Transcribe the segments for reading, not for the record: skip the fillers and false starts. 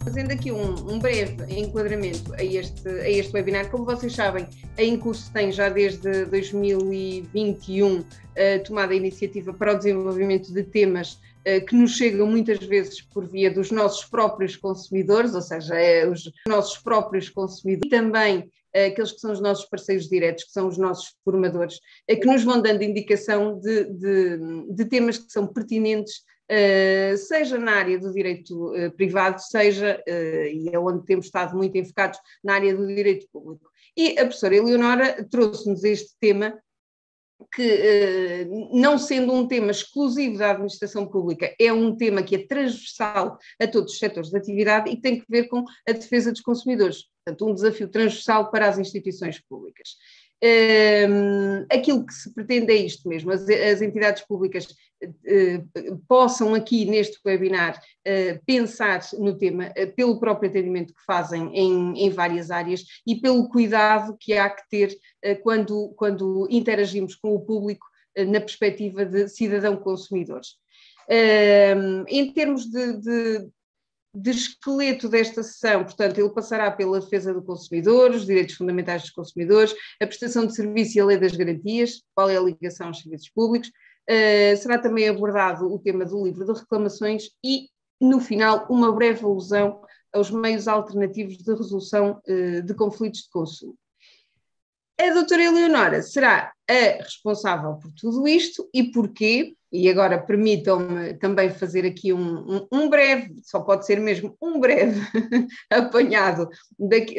Fazendo aqui um breve enquadramento a este webinar, como vocês sabem, a Incurso tem já desde 2021 tomado a iniciativa para o desenvolvimento de temas que nos chegam muitas vezes por via dos nossos próprios consumidores, ou seja, os nossos próprios consumidores, e também aqueles que são os nossos parceiros diretos, que são os nossos formadores, que nos vão dando indicação de temas que são pertinentes, seja na área do direito privado, seja, e é onde temos estado muito enfocados, na área do direito público. E a professora Eleonora trouxe-nos este tema que, não sendo um tema exclusivo da administração pública, é um tema que é transversal a todos os setores de atividade e que tem que ver com a defesa dos consumidores. Portanto, um desafio transversal para as instituições públicas. Aquilo que se pretende é isto mesmo, as entidades públicas possam aqui neste webinar pensar no tema pelo próprio atendimento que fazem em várias áreas e pelo cuidado que há que ter quando interagimos com o público na perspectiva de cidadão-consumidores. Em termos de esqueleto desta sessão, portanto, ele passará pela defesa do consumidor, os direitos fundamentais dos consumidores, a prestação de serviço e a lei das garantias, qual é a ligação aos serviços públicos, será também abordado o tema do livro de reclamações e, no final, uma breve alusão aos meios alternativos de resolução de conflitos de consumo. A doutora Eleonora será a responsável por tudo isto e porquê? E agora permitam-me também fazer aqui um breve, só pode ser mesmo um breve apanhado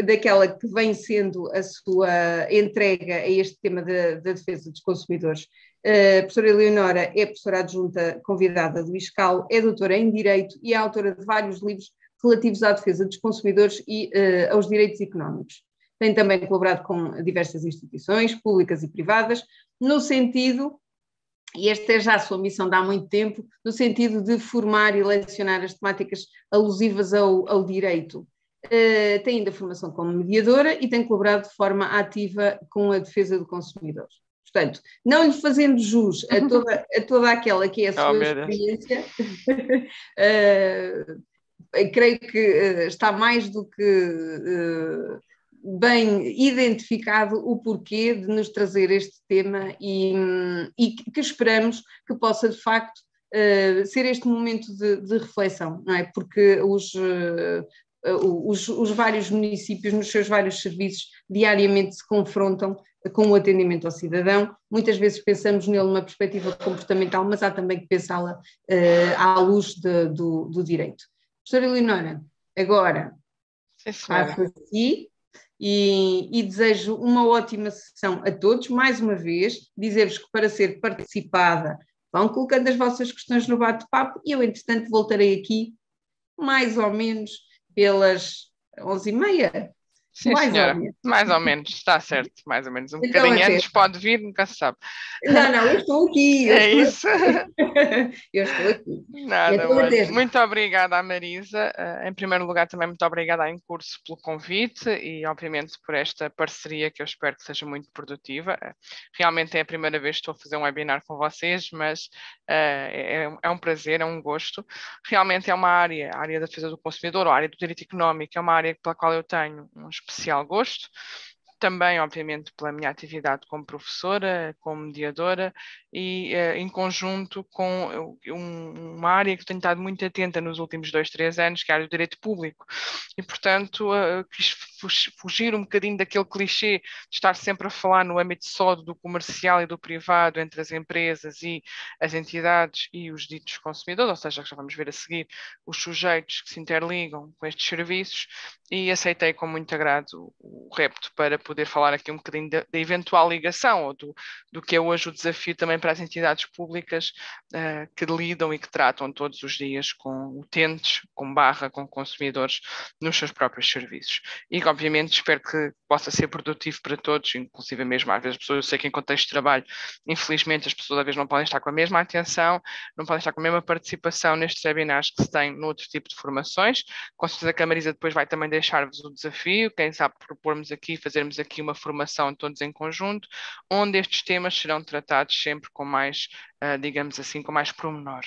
daquela que vem sendo a sua entrega a este tema da defesa dos consumidores. A professora Eleonora é professora adjunta convidada do ISCAL, é doutora em Direito e é autora de vários livros relativos à defesa dos consumidores e aos direitos económicos. Tem também colaborado com diversas instituições públicas e privadas, no sentido, e esta é já a sua missão de há muito tempo, no sentido de formar e lecionar as temáticas alusivas ao direito. Tem ainda formação como mediadora e tem colaborado de forma ativa com a defesa do consumidor. Portanto, não lhe fazendo jus a toda aquela que é a sua experiência, creio que está mais do que bem identificado o porquê de nos trazer este tema e que esperamos que possa, de facto, ser este momento de reflexão, não é? Porque os vários municípios, nos seus vários serviços, diariamente se confrontam com o atendimento ao cidadão. Muitas vezes pensamos nele numa perspectiva comportamental, mas há também que pensá-la à luz do direito. Professora Eleonora, agora passo a si. E desejo uma ótima sessão a todos, mais uma vez, dizer-vos que para ser participada vão colocando as vossas questões no bate-papo e eu, entretanto, voltarei aqui mais ou menos pelas 11h30. Sim, senhora, mais ou menos, está certo, mais ou menos, Então, bocadinho antes pode vir, nunca se sabe. Não, eu estou aqui. Isso. Eu estou aqui. Nada, muito obrigada à Marisa. Em primeiro lugar, também muito obrigada à Incurso pelo convite e, obviamente, por esta parceria que eu espero que seja muito produtiva. Realmente é a primeira vez que estou a fazer um webinar com vocês, mas é um prazer, é um gosto. Realmente é uma área, a área da defesa do consumidor, ou a área do direito económico, é uma área pela qual eu tenho um especial gosto. Também, obviamente, pela minha atividade como professora, como mediadora e em conjunto com uma área que tenho estado muito atenta nos últimos 2, 3 anos, que é a área do direito público. E, portanto, quis fugir um bocadinho daquele clichê de estar sempre a falar no âmbito só do comercial e do privado, entre as empresas e as entidades e os ditos consumidores, ou seja, já vamos ver a seguir os sujeitos que se interligam com estes serviços, e aceitei com muito agrado o repto para poder falar aqui um bocadinho da eventual ligação ou do que é hoje o desafio também para as entidades públicas que lidam e que tratam todos os dias com utentes, com consumidores nos seus próprios serviços. E, obviamente, espero que possa ser produtivo para todos, inclusive mesmo às vezes pessoas, eu sei que em contexto de trabalho, infelizmente as pessoas às vezes não podem estar com a mesma atenção, não podem estar com a mesma participação nestes webinars que se tem noutro tipo de formações. Com certeza que a Marisa depois vai também deixar-vos o desafio, quem sabe propormos aqui, fazermos aqui uma formação todos em conjunto, onde estes temas serão tratados sempre com mais digamos assim, com mais pormenor.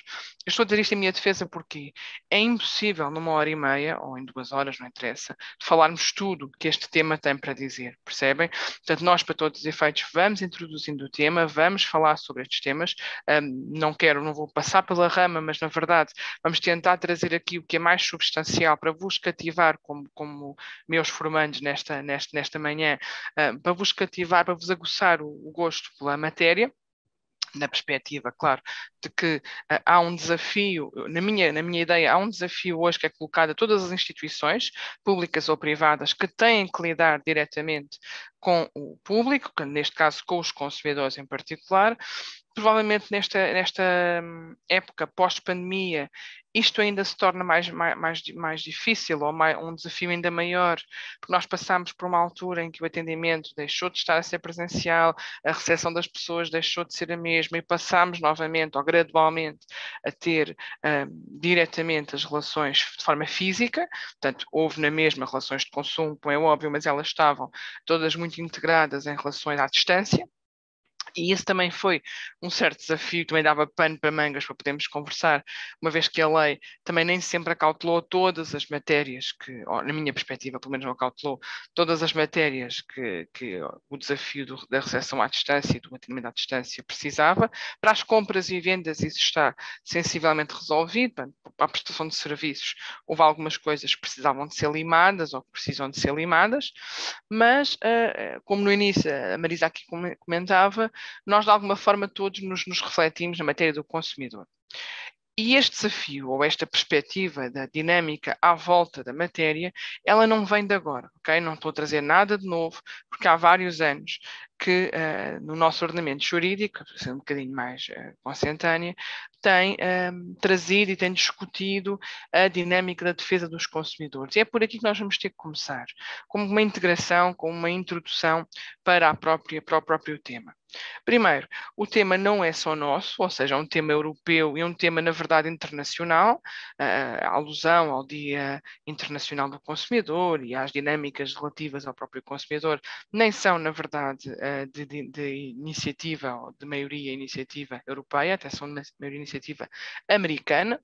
Eu estou a dizer isto em minha defesa porque é impossível numa hora e meia, ou em 2 horas, não interessa, falarmos tudo que este tema tem para dizer, percebem? Portanto, nós, para todos os efeitos, vamos introduzindo o tema, vamos falar sobre estes temas. Não vou passar pela rama, mas na verdade vamos tentar trazer aqui o que é mais substancial para vos cativar como meus formandos nesta manhã, para vos cativar, para vos aguçar o gosto pela matéria, na perspectiva, claro, de que há um desafio, na minha ideia, há um desafio hoje que é colocado a todas as instituições, públicas ou privadas, que têm que lidar diretamente com o público, neste caso com os consumidores em particular. Provavelmente nesta época pós-pandemia, isto ainda se torna mais difícil, ou um desafio ainda maior, porque nós passamos por uma altura em que o atendimento deixou de estar a ser presencial, a recepção das pessoas deixou de ser a mesma, e passamos novamente, ou gradualmente, a ter diretamente as relações de forma física. Portanto, houve na mesma relações de consumo, como é óbvio, mas elas estavam todas muito integradas em relações à distância. E esse também foi um certo desafio, também dava pano para mangas para podermos conversar, uma vez que a lei também nem sempre acautelou todas as matérias que, na minha perspectiva, pelo menos não acautelou todas as matérias que o desafio da recepção à distância e do atendimento à distância precisava. Para as compras e vendas isso está sensivelmente resolvido. Para a prestação de serviços houve algumas coisas que precisavam de ser limadas ou que precisam de ser limadas, mas como no início a Marisa aqui comentava, nós de alguma forma todos nos refletimos na matéria do consumidor. E este desafio, ou esta perspectiva da dinâmica à volta da matéria, ela não vem de agora, ok? Não estou a trazer nada de novo, porque há vários anos que no nosso ordenamento jurídico, sendo um bocadinho mais consentânea, tem trazido e tem discutido a dinâmica da defesa dos consumidores. E é por aqui que nós vamos ter que começar, como uma integração, como uma introdução para o próprio tema. Primeiro, o tema não é só nosso, ou seja, é um tema europeu e é um tema, na verdade, internacional, a alusão ao Dia Internacional do Consumidor e às dinâmicas relativas ao próprio consumidor, nem são, na verdade, de iniciativa ou de maioria iniciativa europeia, até são de maioria iniciativa americana.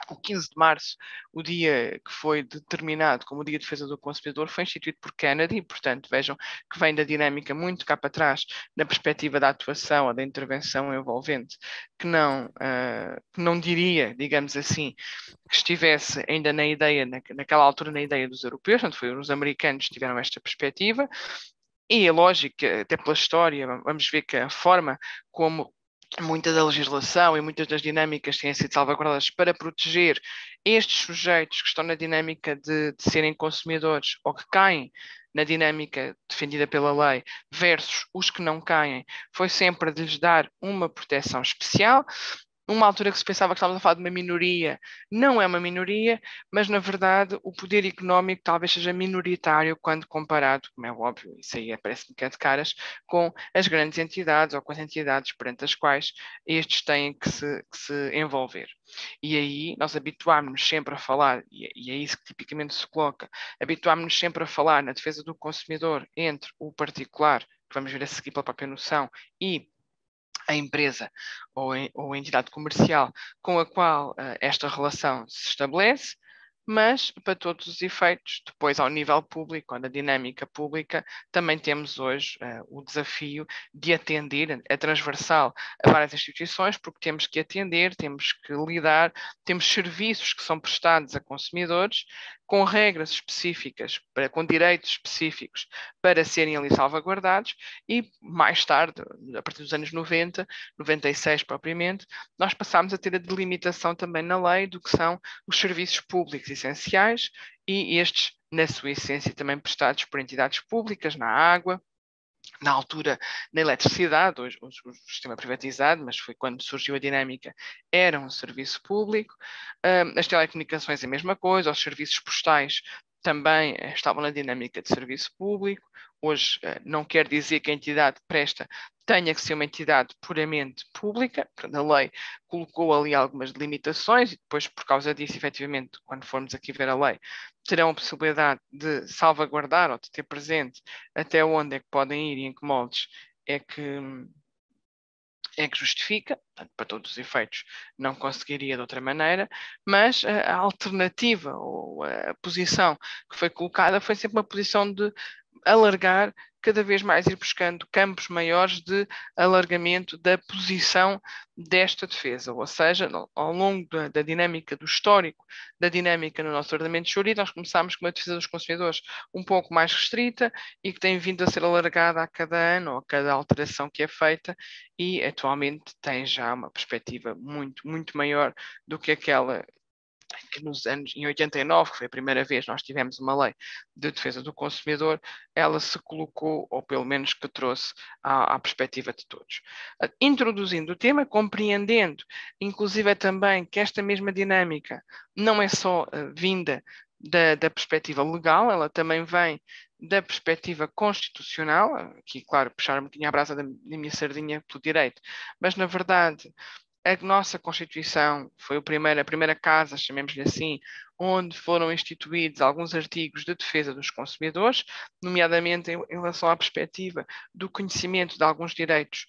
O 15 de março, o dia que foi determinado como o Dia de Defesa do Consumidor, foi instituído por Kennedy, e, portanto, vejam que vem da dinâmica muito cá para trás, na perspectiva da atuação ou da intervenção envolvente, que não diria, digamos assim, que estivesse ainda na ideia, naquela altura, na ideia dos europeus, portanto, foi os americanos que tiveram esta perspectiva. E é lógico que, até pela história, vamos ver que a forma como muita da legislação e muitas das dinâmicas têm sido salvaguardadas para proteger estes sujeitos que estão na dinâmica de serem consumidores ou que caem na dinâmica defendida pela lei versus os que não caem, foi sempre de lhes dar uma proteção especial. Numa altura que se pensava que estávamos a falar de uma minoria, não é uma minoria, mas na verdade o poder económico talvez seja minoritário quando comparado, como é óbvio, isso aí parece-me que é de caras, com as grandes entidades ou com as entidades perante as quais estes têm que se envolver. E aí nós habituámos-nos sempre a falar, e é isso que tipicamente se coloca, habituámos-nos sempre a falar na defesa do consumidor entre o particular, que vamos ver a seguir pela própria noção, e a empresa ou a entidade comercial com a qual esta relação se estabelece, mas para todos os efeitos, depois ao nível público, ou na dinâmica pública, também temos hoje o desafio de atender, é transversal a várias instituições, porque temos que atender, temos que lidar, temos serviços que são prestados a consumidores, com regras específicas, com direitos específicos para serem ali salvaguardados, e mais tarde, a partir dos anos 90, 96 propriamente, nós passámos a ter a delimitação também na lei do que são os serviços públicos essenciais, e estes, na sua essência, também prestados por entidades públicas, na água, na altura na eletricidade, hoje o sistema privatizado, mas foi quando surgiu a dinâmica, era um serviço público. As telecomunicações a mesma coisa, os serviços postais também estavam na dinâmica de serviço público. Hoje não quer dizer que a entidade presta tenha que ser uma entidade puramente pública, a lei colocou ali algumas limitações e depois, por causa disso, efetivamente, quando formos aqui ver a lei, terão a possibilidade de salvaguardar ou de ter presente até onde é que podem ir e em que moldes é que justifica, portanto, para todos os efeitos não conseguiria de outra maneira, mas a alternativa ou a posição que foi colocada foi sempre uma posição de alargar cada vez mais, ir buscando campos maiores de alargamento da posição desta defesa, ou seja, ao longo da dinâmica do histórico, da dinâmica no nosso ordenamento jurídico, nós começámos com uma defesa dos consumidores um pouco mais restrita e que tem vindo a ser alargada a cada ano ou a cada alteração que é feita e atualmente tem já uma perspectiva muito, muito maior do que aquela que em 89, que foi a primeira vez que nós tivemos uma lei de defesa do consumidor, ela se colocou, ou pelo menos que trouxe à perspectiva de todos. Introduzindo o tema, compreendendo, inclusive também que esta mesma dinâmica não é só vinda da perspectiva legal, ela também vem da perspectiva constitucional, aqui, claro, puxar um bocadinho a brasa da minha sardinha pelo direito, mas, na verdade, a nossa Constituição foi a primeira casa, chamemos-lhe assim, onde foram instituídos alguns artigos de defesa dos consumidores, nomeadamente em relação à perspectiva do conhecimento de alguns direitos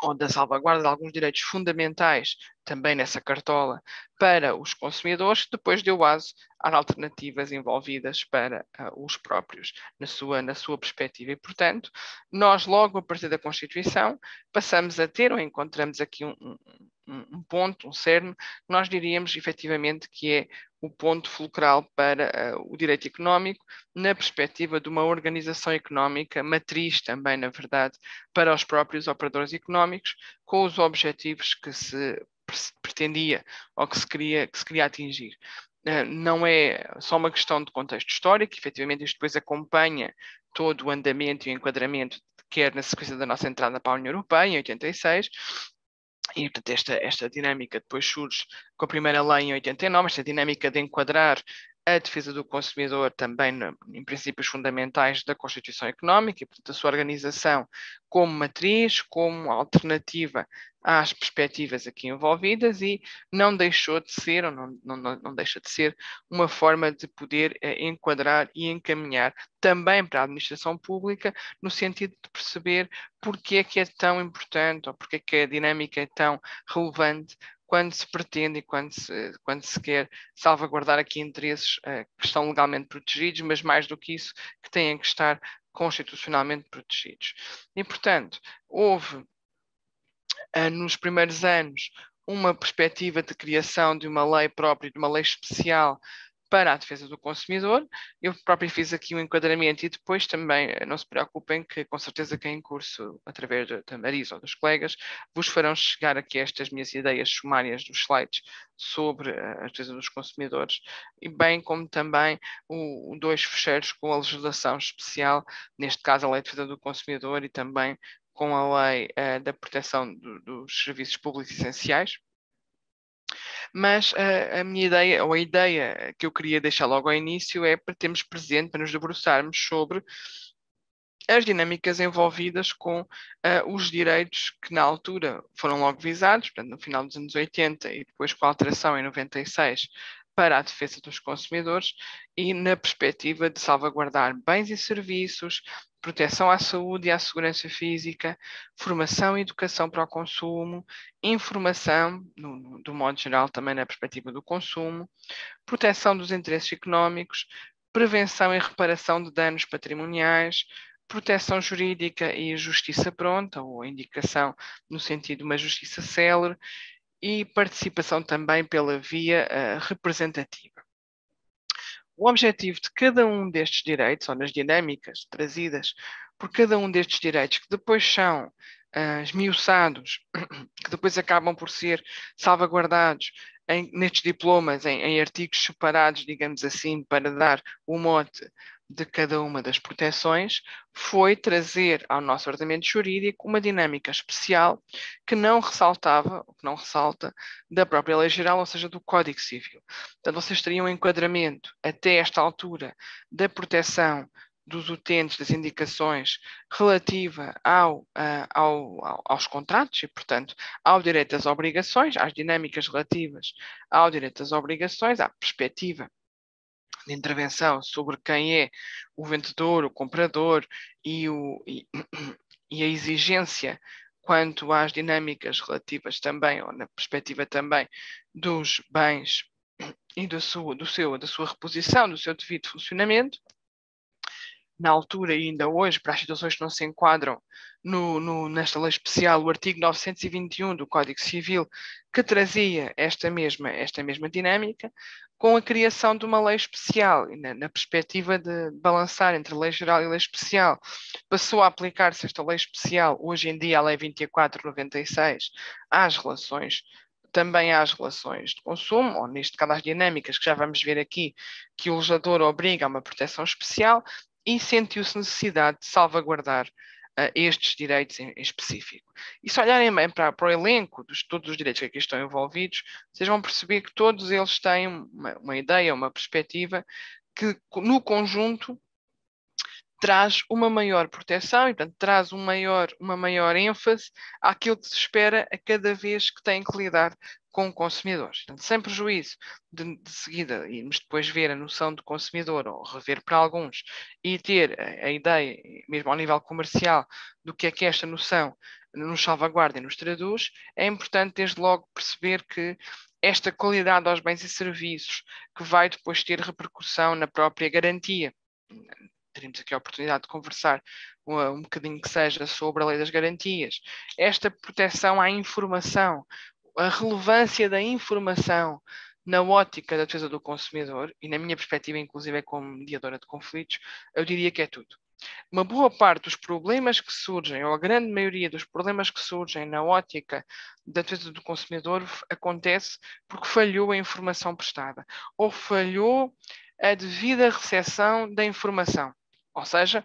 ou da salvaguarda de alguns direitos fundamentais, também nessa cartola, para os consumidores, que depois deu aso às alternativas envolvidas para os próprios, na sua perspectiva. E, portanto, nós, logo a partir da Constituição, passamos a ter, ou encontramos aqui um ponto, um cerne, nós diríamos efetivamente que é o ponto fulcral para o direito económico, na perspectiva de uma organização económica, matriz também, na verdade, para os próprios operadores económicos, com os objetivos que se pretendia ou que se queria atingir. Não é só uma questão de contexto histórico, efetivamente isto depois acompanha todo o andamento e o enquadramento, quer na sequência da nossa entrada para a União Europeia, em 86, e, portanto, esta dinâmica depois surge com a primeira lei em 89, esta dinâmica de enquadrar a defesa do consumidor também em princípios fundamentais da Constituição Económica e, portanto, a sua organização como matriz, como alternativa às perspectivas aqui envolvidas e não deixou de ser, ou não deixa de ser, uma forma de poder enquadrar e encaminhar também para a administração pública, no sentido de perceber porque é que é tão importante ou porque é que a dinâmica é tão relevante quando se pretende e quando se quer salvaguardar aqui interesses que estão legalmente protegidos, mas mais do que isso, que têm que estar constitucionalmente protegidos. E, portanto, houve nos primeiros anos uma perspectiva de criação de uma lei própria, de uma lei especial para a defesa do consumidor. Eu próprio fiz aqui um enquadramento e depois também não se preocupem que com certeza que em curso, através da Marisa ou dos colegas, vos farão chegar aqui estas minhas ideias sumárias dos slides sobre a defesa dos consumidores, e bem como também dois fecheiros com a legislação especial, neste caso a Lei de Defesa do Consumidor e também com a Lei da Proteção dos Serviços Públicos Essenciais. Mas a minha ideia, ou a ideia que eu queria deixar logo ao início, é para termos presente, para nos debruçarmos sobre as dinâmicas envolvidas com os direitos que na altura foram logo visados, portanto, no final dos anos 80 e depois com a alteração em 96 para a defesa dos consumidores e na perspectiva de salvaguardar bens e serviços, proteção à saúde e à segurança física, formação e educação para o consumo, informação, do modo geral também na perspectiva do consumo, proteção dos interesses económicos, prevenção e reparação de danos patrimoniais, proteção jurídica e justiça pronta, ou indicação no sentido de uma justiça célere, e participação também pela via representativa. O objetivo de cada um destes direitos, ou nas dinâmicas trazidas por cada um destes direitos, que depois são esmiuçados, que depois acabam por ser salvaguardados nestes diplomas, em artigos separados, digamos assim, para dar o mote de cada uma das proteções, foi trazer ao nosso ordenamento jurídico uma dinâmica especial que não ressaltava, que não ressalta, da própria Lei Geral, ou seja, do Código Civil. Portanto, vocês teriam um enquadramento, até esta altura, da proteção dos utentes das indicações relativa aos contratos e, portanto, ao direito às obrigações, às dinâmicas relativas ao direito às obrigações, à perspectiva de intervenção sobre quem é o vendedor, o comprador e a exigência quanto às dinâmicas relativas também, ou na perspectiva também, dos bens e da sua reposição, do seu devido funcionamento. Na altura e ainda hoje, para as situações que não se enquadram nesta lei especial, o artigo 921 do Código Civil, que trazia esta mesma dinâmica, com a criação de uma lei especial, e na perspectiva de balançar entre lei geral e lei especial, passou a aplicar-se esta lei especial, hoje em dia a lei 2496, também às relações de consumo, ou neste caso às dinâmicas, que já vamos ver aqui, que o legislador obriga a uma proteção especial, e sentiu-se necessidade de salvaguardar estes direitos em específico. E se olharem bem para o elenco de todos os direitos que aqui estão envolvidos, vocês vão perceber que todos eles têm uma ideia, uma perspectiva que, no conjunto, traz uma maior proteção e, portanto, traz uma maior ênfase àquilo que se espera a cada vez que tem que lidar com consumidores. Portanto, sem prejuízo de seguida, irmos depois ver a noção de consumidor, ou rever para alguns, e ter a ideia, mesmo ao nível comercial, do que é esta noção nos salvaguarda e nos traduz, é importante desde logo perceber que esta qualidade aos bens e serviços, que vai depois ter repercussão na própria garantia. Teremos aqui a oportunidade de conversar um bocadinho que seja sobre a lei das garantias. Esta proteção à informação, a relevância da informação na ótica da defesa do consumidor, e na minha perspectiva, inclusive, como mediadora de conflitos, eu diria que é tudo. Uma boa parte dos problemas que surgem, ou a grande maioria dos problemas que surgem na ótica da defesa do consumidor, acontece porque falhou a informação prestada, ou falhou a devida recepção da informação. Ou seja,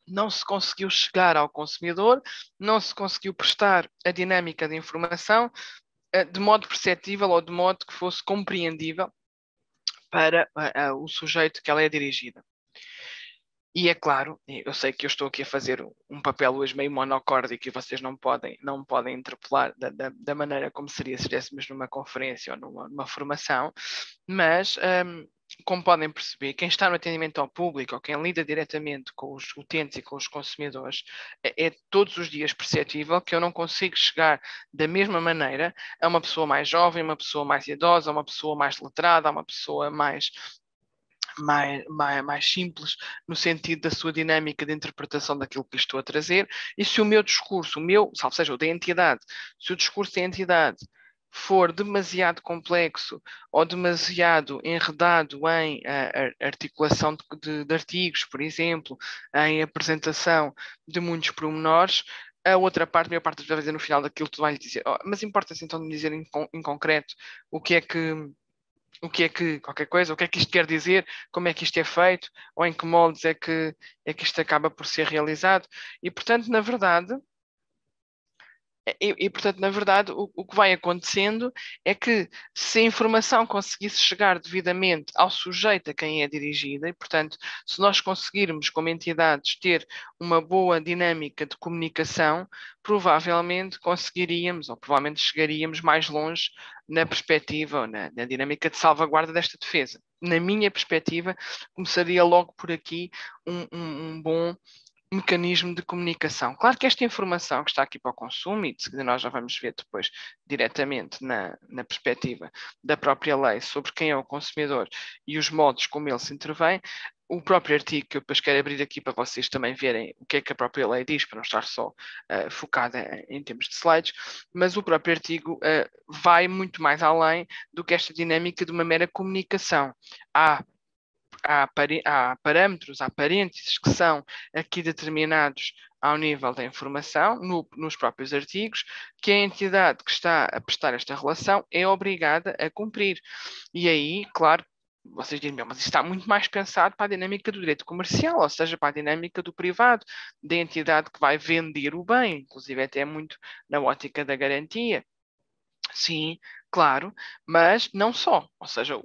não se conseguiu chegar ao consumidor, não se conseguiu prestar a dinâmica de informação de modo perceptível ou de modo que fosse compreendível para o sujeito que ela é dirigida. E é claro, eu sei que eu estou aqui a fazer um papel hoje meio monocórdico e vocês não podem interpelar da maneira como seria se estivéssemos numa conferência ou numa formação, mas como podem perceber, quem está no atendimento ao público ou quem lida diretamente com os utentes e com os consumidores é todos os dias perceptível que eu não consigo chegar da mesma maneira a uma pessoa mais jovem, uma pessoa mais idosa, uma pessoa mais letrada, uma pessoa mais simples no sentido da sua dinâmica de interpretação daquilo que lhe estou a trazer, e se o meu discurso, salvo seja o da entidade, se o discurso da entidade for demasiado complexo ou demasiado enredado em articulação de artigos, por exemplo, em apresentação de muitos pormenores, a outra parte, a maior parte das vezes no final daquilo tu vai lhe dizer, mas importa-se então de me dizer em concreto o que é que, qualquer coisa, o que é que isto quer dizer, como é que isto é feito, ou em que moldes é que isto acaba por ser realizado. E, portanto, na verdade, o que vai acontecendo é que se a informação conseguisse chegar devidamente ao sujeito a quem é dirigida, e, portanto, se nós conseguirmos, como entidades, ter uma boa dinâmica de comunicação, provavelmente conseguiríamos, ou provavelmente chegaríamos mais longe na perspectiva, ou na dinâmica de salvaguarda desta defesa. Na minha perspectiva, começaria logo por aqui um bom mecanismo de comunicação. Claro que esta informação que está aqui para o consumo, e de seguida nós já vamos ver depois diretamente na perspectiva da própria lei sobre quem é o consumidor e os modos como ele se intervém, o próprio artigo, que eu depois quero abrir aqui para vocês também verem o que é que a própria lei diz, para não estar só focada em termos de slides, mas o próprio artigo vai muito mais além do que esta dinâmica de uma mera comunicação. Há parâmetros, há parênteses que são aqui determinados ao nível da informação, nos próprios artigos, que a entidade que está a prestar esta relação é obrigada a cumprir. E aí, claro, vocês dizem, mas isto está muito mais pensado para a dinâmica do direito comercial, ou seja, para a dinâmica do privado, da entidade que vai vender o bem, inclusive até muito na ótica da garantia. Sim, claro, mas não só, ou seja,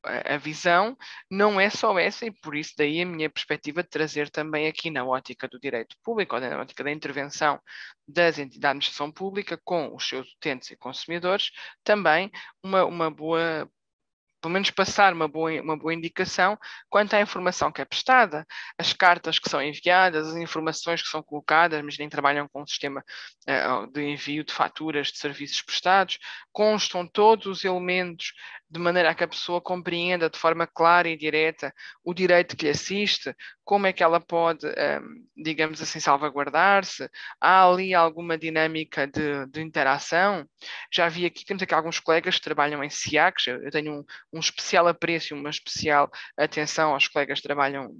a visão não é só essa, e por isso daí a minha perspectiva de trazer também aqui na ótica do direito público, ou na ótica da intervenção das entidades de administração pública com os seus utentes e consumidores, também uma boa pelo menos passar uma boa indicação quanto à informação que é prestada, as cartas que são enviadas, as informações que são colocadas, mas nem trabalham com um sistema de envio de faturas de serviços prestados, constam todos os elementos de maneira a que a pessoa compreenda de forma clara e direta o direito que lhe assiste, como é que ela pode, digamos assim, salvaguardar-se, há ali alguma dinâmica de interação. Já vi aqui, temos aqui alguns colegas que trabalham em SIACs, eu tenho um especial apreço, uma especial atenção aos colegas que trabalham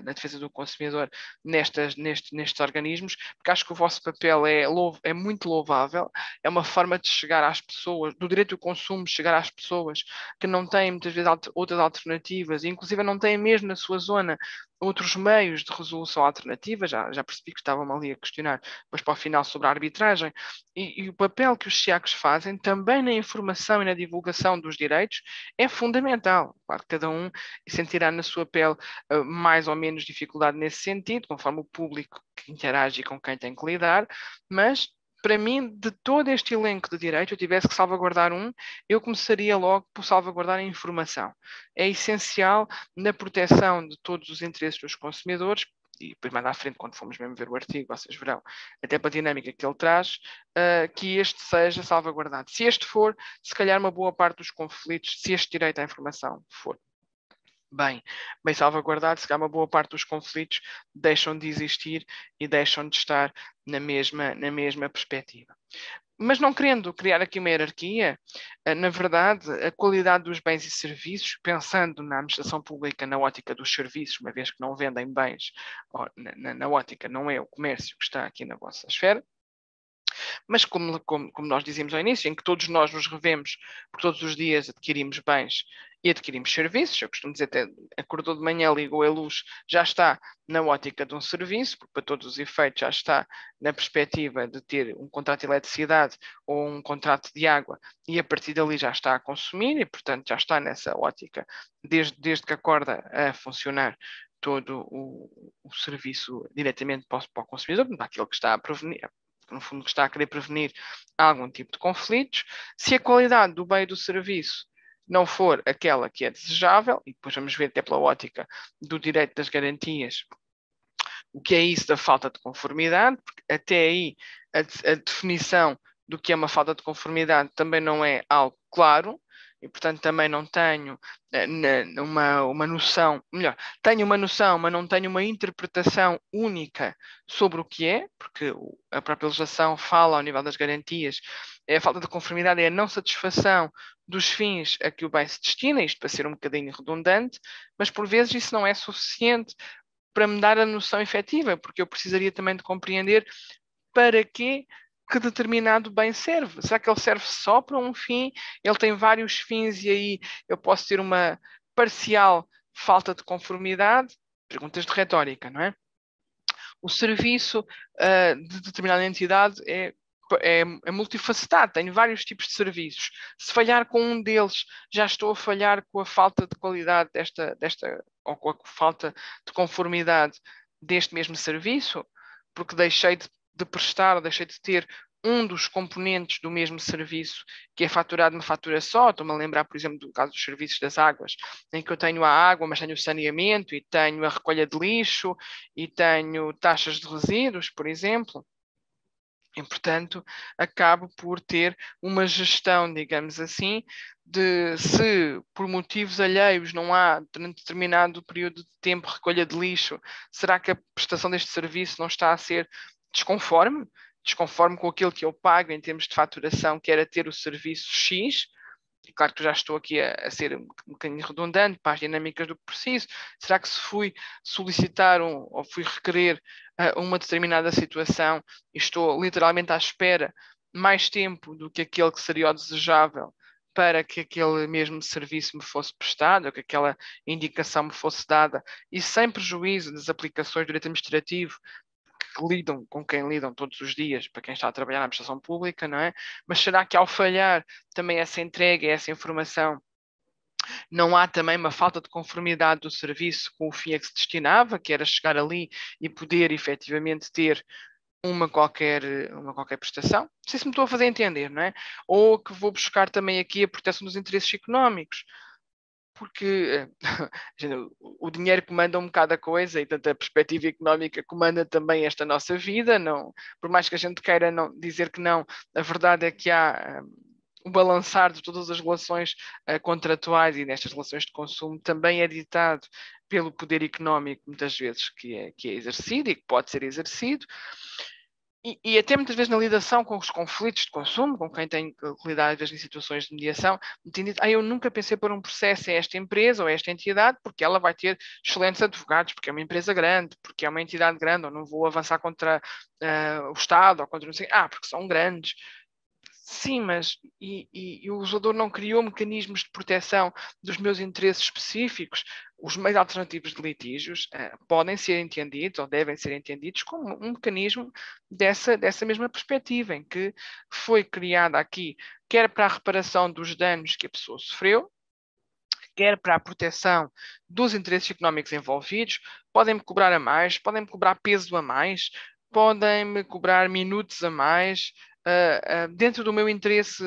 na defesa do consumidor nestes organismos, porque acho que o vosso papel é muito louvável, é uma forma de chegar às pessoas, do direito do consumo, chegar às pessoas que não têm muitas vezes outras alternativas, e inclusive não têm mesmo na sua zona outros meios de resolução alternativa. Já percebi que estavam ali a questionar depois para o final sobre a arbitragem, e o papel que os SIACs fazem também na informação e na divulgação dos direitos é fundamental. Claro que cada um sentirá na sua pele mais ou menos dificuldade nesse sentido, conforme o público que interage e com quem tem que lidar, mas para mim, de todo este elenco de direitos, eu tivesse que salvaguardar eu começaria logo por salvaguardar a informação. É essencial na proteção de todos os interesses dos consumidores, e depois mais à frente, quando formos mesmo ver o artigo, vocês verão, até para a dinâmica que ele traz, que este seja salvaguardado. Se este for, se calhar uma boa parte dos conflitos, se este direito à informação for bem salvaguardado, se calhar uma boa parte dos conflitos deixam de existir e deixam de estar na mesma perspectiva. Mas não querendo criar aqui uma hierarquia, na verdade, a qualidade dos bens e serviços, pensando na administração pública na ótica dos serviços, uma vez que não vendem bens, na ótica não é o comércio que está aqui na vossa esfera, mas como nós dizíamos ao início, em que todos nós nos revemos, porque todos os dias adquirimos bens e adquirimos serviços, eu costumo dizer até, acordou de manhã, ligou a luz, já está na ótica de um serviço, porque para todos os efeitos já está na perspectiva de ter um contrato de eletricidade ou um contrato de água, e a partir dali já está a consumir, e portanto já está nessa ótica, desde que acorda a funcionar todo o serviço diretamente para o consumidor, aquilo que está a prevenir, no fundo que está a querer prevenir algum tipo de conflitos. Se a qualidade do bem e do serviço não for aquela que é desejável, e depois vamos ver até pela ótica do direito das garantias, o que é isso da falta de conformidade, porque até aí a definição do que é uma falta de conformidade também não é algo claro, e portanto também não tenho uma noção, melhor, tenho uma noção, mas não tenho uma interpretação única sobre o que é, porque a própria legislação fala ao nível das garantias, a falta de conformidade é a não satisfação dos fins a que o bem se destina, isto para ser um bocadinho redundante, mas por vezes isso não é suficiente para me dar a noção efetiva, porque eu precisaria também de compreender para que determinado bem serve. Será que ele serve só para um fim? Ele tem vários fins e aí eu posso ter uma parcial falta de conformidade? Perguntas de retórica, não é? O serviço de determinada entidade é multifacetado, tenho vários tipos de serviços. Se falhar com um deles, já estou a falhar com a falta de qualidade ou com a falta de conformidade deste mesmo serviço, porque deixei de prestar, deixei de ter um dos componentes do mesmo serviço que é faturado numa fatura só. Estou-me a lembrar, por exemplo, do caso dos serviços das águas, em que eu tenho a água, mas tenho o saneamento e tenho a recolha de lixo e tenho taxas de resíduos, por exemplo. E, portanto, acabo por ter uma gestão, digamos assim, de se por motivos alheios não há durante determinado período de tempo recolha de lixo, será que a prestação deste serviço não está a ser desconforme com aquilo que eu pago em termos de faturação, que era ter o serviço X? E claro que já estou aqui a ser um bocadinho redundante para as dinâmicas do que preciso. Será que se fui solicitar ou fui requerer uma determinada situação e estou literalmente à espera mais tempo do que aquele que seria o desejável para que aquele mesmo serviço me fosse prestado, ou que aquela indicação me fosse dada, e sem prejuízo das aplicações do direito administrativo que lidam com quem lidam todos os dias, para quem está a trabalhar na administração pública, não é? Mas será que ao falhar também essa entrega, essa informação, não há também uma falta de conformidade do serviço com o fim a que se destinava, que era chegar ali e poder efetivamente ter uma qualquer prestação? Não sei se me estou a fazer entender, não é? Ou que vou buscar também aqui a proteção dos interesses económicos. porque o dinheiro comanda um bocado a coisa e, portanto, a perspectiva económica comanda também esta nossa vida. Não, por mais que a gente queira não dizer que não, a verdade é que há o balançar de todas as relações contratuais e nestas relações de consumo também é ditado pelo poder económico, muitas vezes, que é exercido e que pode ser exercido. E até muitas vezes na lidação com os conflitos de consumo, com quem tem que lidar às vezes em situações de mediação, me tem dito, eu nunca pensei por um processo a esta empresa ou a esta entidade, porque ela vai ter excelentes advogados, porque é uma empresa grande, porque é uma entidade grande, ou não vou avançar contra o Estado, ou contra não sei, porque são grandes. Sim, mas e o usador não criou mecanismos de proteção dos meus interesses específicos? Os meios alternativos de litígios podem ser entendidos ou devem ser entendidos como um mecanismo dessa mesma perspectiva, em que foi criada aqui, quer para a reparação dos danos que a pessoa sofreu, quer para a proteção dos interesses económicos envolvidos. Podem-me cobrar a mais, podem-me cobrar peso a mais, podem-me cobrar minutos a mais, dentro do meu interesse.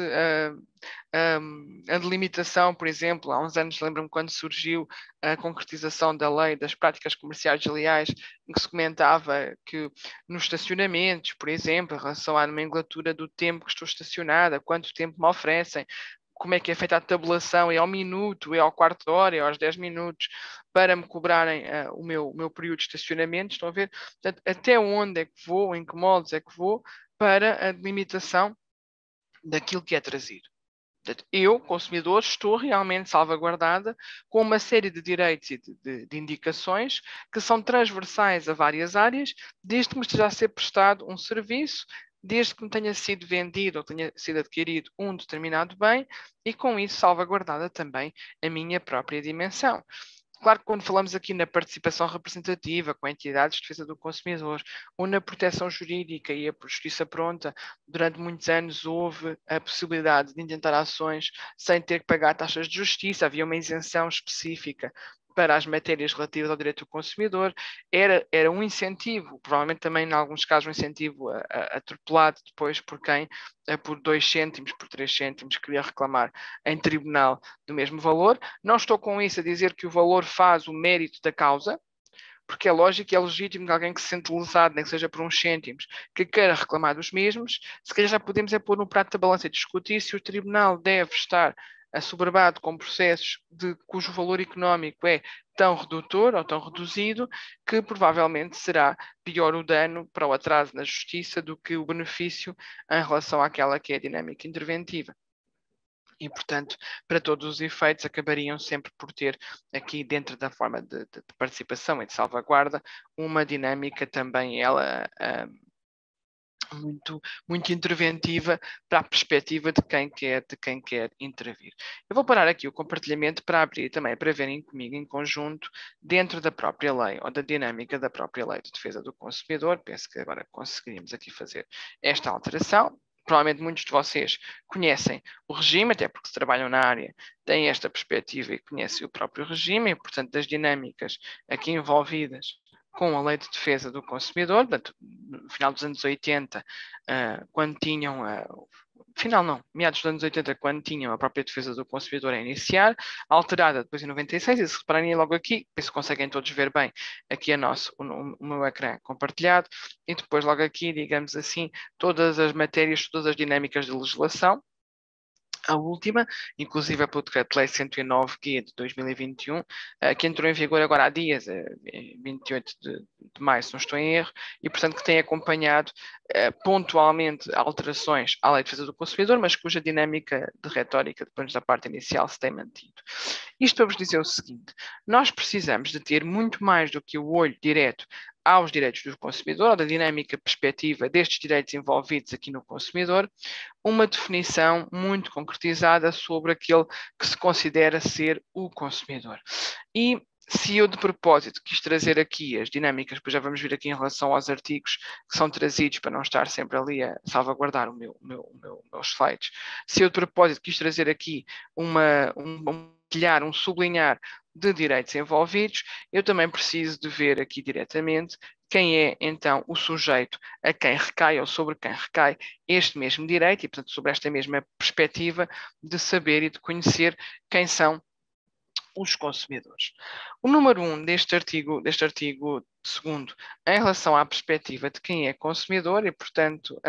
A delimitação, por exemplo, há uns anos, lembro-me quando surgiu a concretização da lei das práticas comerciais desleais, em que se comentava que nos estacionamentos, por exemplo, em relação à nomenclatura do tempo que estou estacionada, quanto tempo me oferecem, como é que é feita a tabulação, é ao minuto, é ao quarto de hora, é aos 10 minutos, para me cobrarem o meu período de estacionamento. Estão a ver? Portanto, até onde é que vou, em que moldes é que vou, para a delimitação daquilo que é trazido. Portanto, eu, consumidor, estou realmente salvaguardada com uma série de direitos e de indicações que são transversais a várias áreas, desde que me esteja a ser prestado um serviço, desde que me tenha sido vendido ou tenha sido adquirido um determinado bem, e com isso salvaguardada também a minha própria dimensão. Claro que quando falamos aqui na participação representativa com entidades de defesa do consumidor ou na proteção jurídica e a justiça pronta, durante muitos anos houve a possibilidade de intentar ações sem ter que pagar taxas de justiça, havia uma isenção específica para as matérias relativas ao direito do consumidor, era um incentivo, provavelmente também em alguns casos um incentivo atropelado depois por quem, por 2 cêntimos, por 3 cêntimos, queria reclamar em tribunal do mesmo valor. Não estou com isso a dizer que o valor faz o mérito da causa, porque é lógico e é legítimo que alguém que se sente lesado, nem que seja por uns cêntimos, que queira reclamar dos mesmos. Se calhar já podemos pôr no prato da balança e discutir se o tribunal deve estar assoberbado com processos cujo valor económico é tão redutor ou tão reduzido que provavelmente será pior o dano para o atraso na justiça do que o benefício em relação àquela que é a dinâmica interventiva. E, portanto, para todos os efeitos, acabariam sempre por ter aqui, dentro da forma de participação e de salvaguarda, uma dinâmica também ela muito interventiva para a perspectiva de quem quer intervir. Eu vou parar aqui o compartilhamento para abrir também, para verem comigo em conjunto, dentro da própria lei ou da dinâmica da própria lei de defesa do consumidor. Penso que agora conseguiríamos aqui fazer esta alteração. Provavelmente muitos de vocês conhecem o regime, até porque se trabalham na área, têm esta perspectiva e conhecem o próprio regime, e, portanto, das dinâmicas aqui envolvidas com a Lei de Defesa do Consumidor, portanto, no final dos anos 80, quando tinham, meados dos anos 80, quando tinham a própria defesa do consumidor a iniciar, alterada depois em 96, e se repararem logo aqui, penso que conseguem todos ver bem aqui o meu ecrã compartilhado, e depois logo aqui, digamos assim, todas as matérias, todas as dinâmicas de legislação. A última, inclusive pelo Decreto-Lei 109-G de 2021, que entrou em vigor agora há dias, 28 de maio, se não estou em erro, e portanto que tem acompanhado pontualmente alterações à Lei de Defesa do Consumidor, mas cuja dinâmica de retórica, depois da parte inicial, se tem mantido. Isto para vos dizer o seguinte: nós precisamos de ter muito mais do que o olho direto aos direitos do consumidor, ou da dinâmica perspectiva destes direitos envolvidos aqui no consumidor, uma definição muito concretizada sobre aquele que se considera ser o consumidor. E se eu de propósito quis trazer aqui as dinâmicas, depois já vamos ver aqui em relação aos artigos que são trazidos para não estar sempre ali a salvaguardar meus slides, se eu de propósito quis trazer aqui um sublinhar de direitos envolvidos, eu também preciso de ver aqui diretamente quem é então o sujeito a quem recai ou sobre quem recai este mesmo direito e, portanto, sobre esta mesma perspectiva de saber e de conhecer quem são os consumidores. O número 1 deste artigo 2º, em relação à perspectiva de quem é consumidor e, portanto,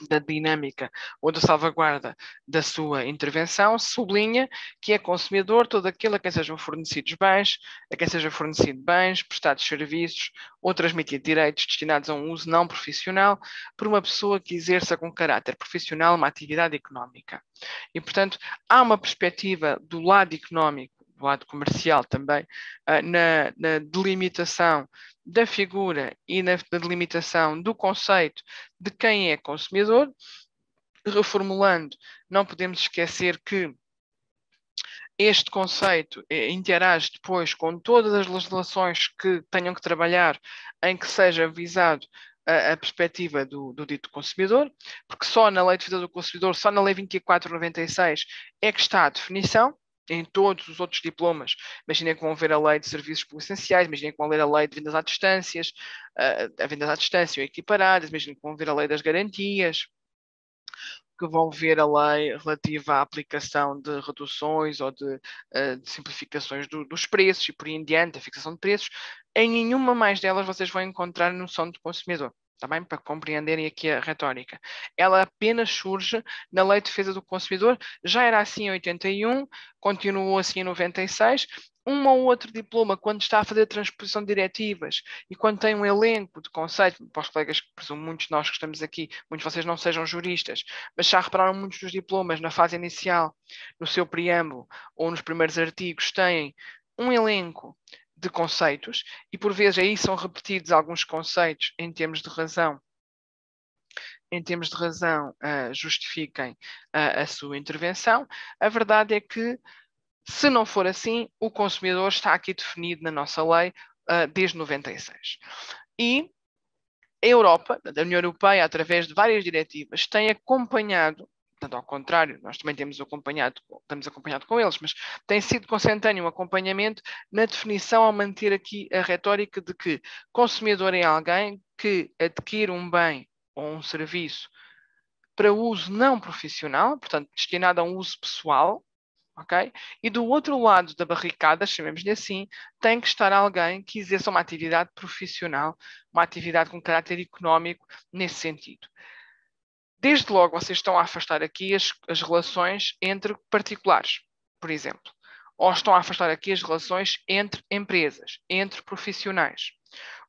da dinâmica ou da salvaguarda da sua intervenção, sublinha que é consumidor todo aquele a quem sejam fornecidos bens, a quem seja fornecido bens, prestados serviços ou transmitido direitos destinados a um uso não profissional por uma pessoa que exerça com caráter profissional uma atividade económica. E, portanto, há uma perspectiva do lado económico, do lado comercial também, na delimitação da figura e na delimitação do conceito de quem é consumidor. Reformulando, não podemos esquecer que este conceito interage depois com todas as legislações que tenham que trabalhar em que seja visado a perspectiva do dito consumidor, porque só na Lei de Defesa do Consumidor, só na Lei 24/96 é que está a definição. Em todos os outros diplomas, imaginem que vão ver a Lei de Serviços Públicos Essenciais, imaginem que vão ler a Lei de Vendas à Distância, a vendas à distância ou equiparadas, imaginem que vão ver a Lei das Garantias, que vão ver a lei relativa à aplicação de reduções ou de simplificações dos preços e por aí em diante, a fixação de preços. Em nenhuma mais delas vocês vão encontrar a noção do consumidor. Também para compreenderem aqui a retórica. Ela apenas surge na Lei de Defesa do Consumidor, já era assim em 81, continuou assim em 96, um ou outro diploma, quando está a fazer a transposição de diretivas e quando tem um elenco de conceitos, para os colegas que presumo muitos de nós que estamos aqui, muitos de vocês não sejam juristas, mas já repararam muitos dos diplomas na fase inicial, no seu preâmbulo ou nos primeiros artigos, têm um elenco de conceitos e por vezes aí são repetidos alguns conceitos em termos de razão justifiquem a sua intervenção. A verdade é que, se não for assim, o consumidor está aqui definido na nossa lei desde 96. E a Europa, a União Europeia, através de várias diretivas, tem acompanhado, tanto ao contrário, nós também estamos acompanhado com eles, mas tem sido consentâneo um acompanhamento na definição ao manter aqui a retórica de que consumidor é alguém que adquire um bem ou um serviço para uso não profissional, portanto, destinado a um uso pessoal, ok? E do outro lado da barricada, chamemos-lhe assim, tem que estar alguém que exerça uma atividade profissional, uma atividade com caráter económico nesse sentido. Desde logo, vocês estão a afastar aqui as relações entre particulares, por exemplo, ou estão a afastar aqui as relações entre empresas, entre profissionais.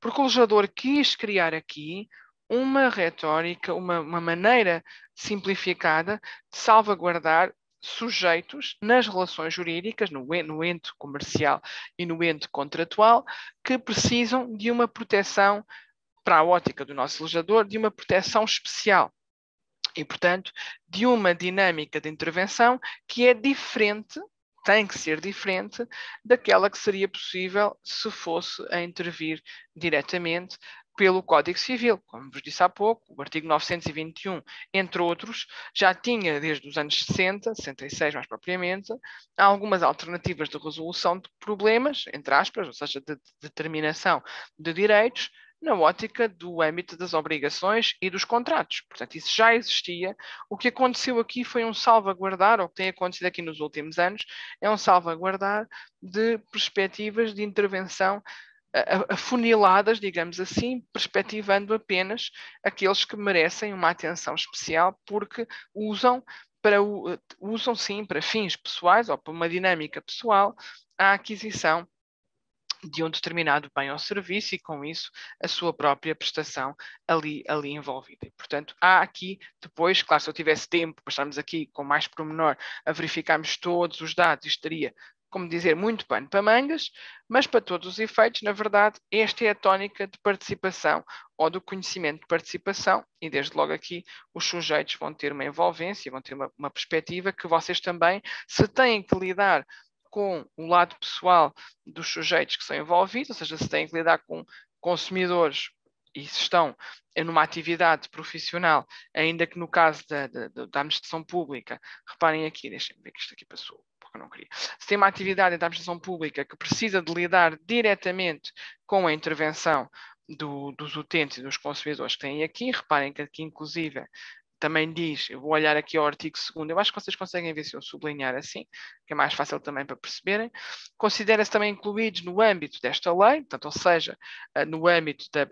Porque o legislador quis criar aqui uma retórica, uma maneira simplificada de salvaguardar sujeitos nas relações jurídicas, no ente comercial e no ente contratual, que precisam de uma proteção, para a ótica do nosso legislador, de uma proteção especial. E, portanto, de uma dinâmica de intervenção que é diferente, tem que ser diferente, daquela que seria possível se fosse a intervir diretamente pelo Código Civil. Como vos disse há pouco, o artigo 921, entre outros, já tinha desde os anos 60, 66 mais propriamente, algumas alternativas de resolução de problemas, entre aspas, ou seja, de determinação de direitos, na ótica do âmbito das obrigações e dos contratos. Portanto, isso já existia. O que aconteceu aqui foi um salvaguardar, ou o que tem acontecido aqui nos últimos anos, é um salvaguardar de perspectivas de intervenção afuniladas, digamos assim, perspectivando apenas aqueles que merecem uma atenção especial porque usam sim para fins pessoais ou para uma dinâmica pessoal a aquisição de um determinado bem ou serviço e, com isso, a sua própria prestação ali envolvida. E, portanto, há aqui, depois, claro, se eu tivesse tempo para estarmos aqui com mais pormenor a verificarmos todos os dados, isto estaria, como dizer, muito pano para mangas, mas para todos os efeitos, na verdade, esta é a tónica de participação ou do conhecimento de participação e, desde logo aqui, os sujeitos vão ter uma envolvência, vão ter uma perspectiva que vocês também, se têm que lidar com o lado pessoal dos sujeitos que são envolvidos, ou seja, se têm que lidar com consumidores e se estão numa atividade profissional, ainda que no caso da administração pública, reparem aqui, deixem-me ver que isto aqui passou, porque eu não queria. Se tem uma atividade da administração pública que precisa de lidar diretamente com a intervenção dos utentes e dos consumidores que têm aqui, reparem que aqui, inclusive, também diz, eu vou olhar aqui ao artigo 2º, eu acho que vocês conseguem ver se eu sublinhar assim, que é mais fácil também para perceberem. Considera-se também incluídos no âmbito desta lei, portanto, ou seja, no âmbito da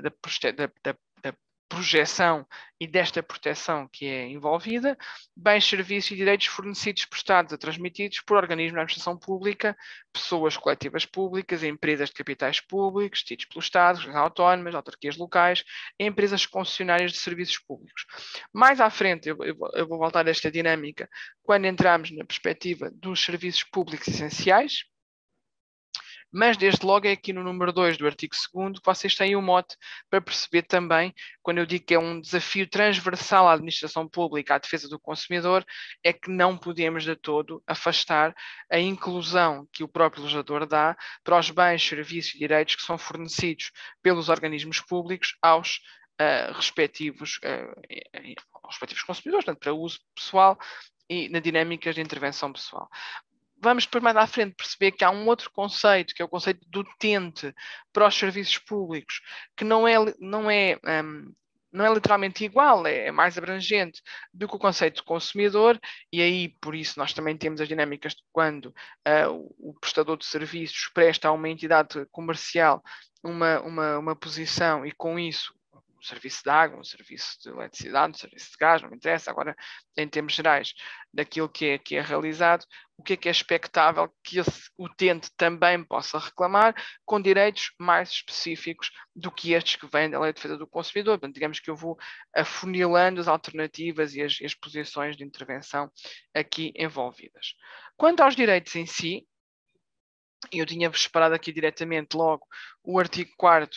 projeção e desta proteção que é envolvida, bens, serviços e direitos fornecidos, prestados ou transmitidos por organismos da administração pública, pessoas coletivas públicas, empresas de capitais públicos, tidos pelo Estado, autónomas, autarquias locais, empresas concessionárias de serviços públicos. Mais à frente, eu vou voltar a esta dinâmica, quando entramos na perspectiva dos serviços públicos essenciais, mas desde logo é aqui no número 2 do artigo 2º que vocês têm o mote para perceber também, quando eu digo que é um desafio transversal à administração pública, à defesa do consumidor, é que não podemos de todo afastar a inclusão que o próprio legislador dá para os bens, serviços e direitos que são fornecidos pelos organismos públicos aos respectivos consumidores, portanto, para uso pessoal e na dinâmicas de intervenção pessoal. Vamos depois mais à frente perceber que há um outro conceito, que é o conceito do utente para os serviços públicos, que não é literalmente igual, é mais abrangente do que o conceito de consumidor, e aí, por isso, nós também temos as dinâmicas de quando o prestador de serviços presta a uma entidade comercial uma posição e, com isso, um serviço de água, um serviço de eletricidade, um serviço de gás, não me interessa, agora, em termos gerais, daquilo que é realizado, o que é expectável que esse utente também possa reclamar, com direitos mais específicos do que estes que vêm da Lei de Defesa do Consumidor. Portanto, digamos que eu vou afunilando as alternativas e as posições de intervenção aqui envolvidas. Quanto aos direitos em si, eu tinha-vos separado aqui diretamente logo o artigo 4º,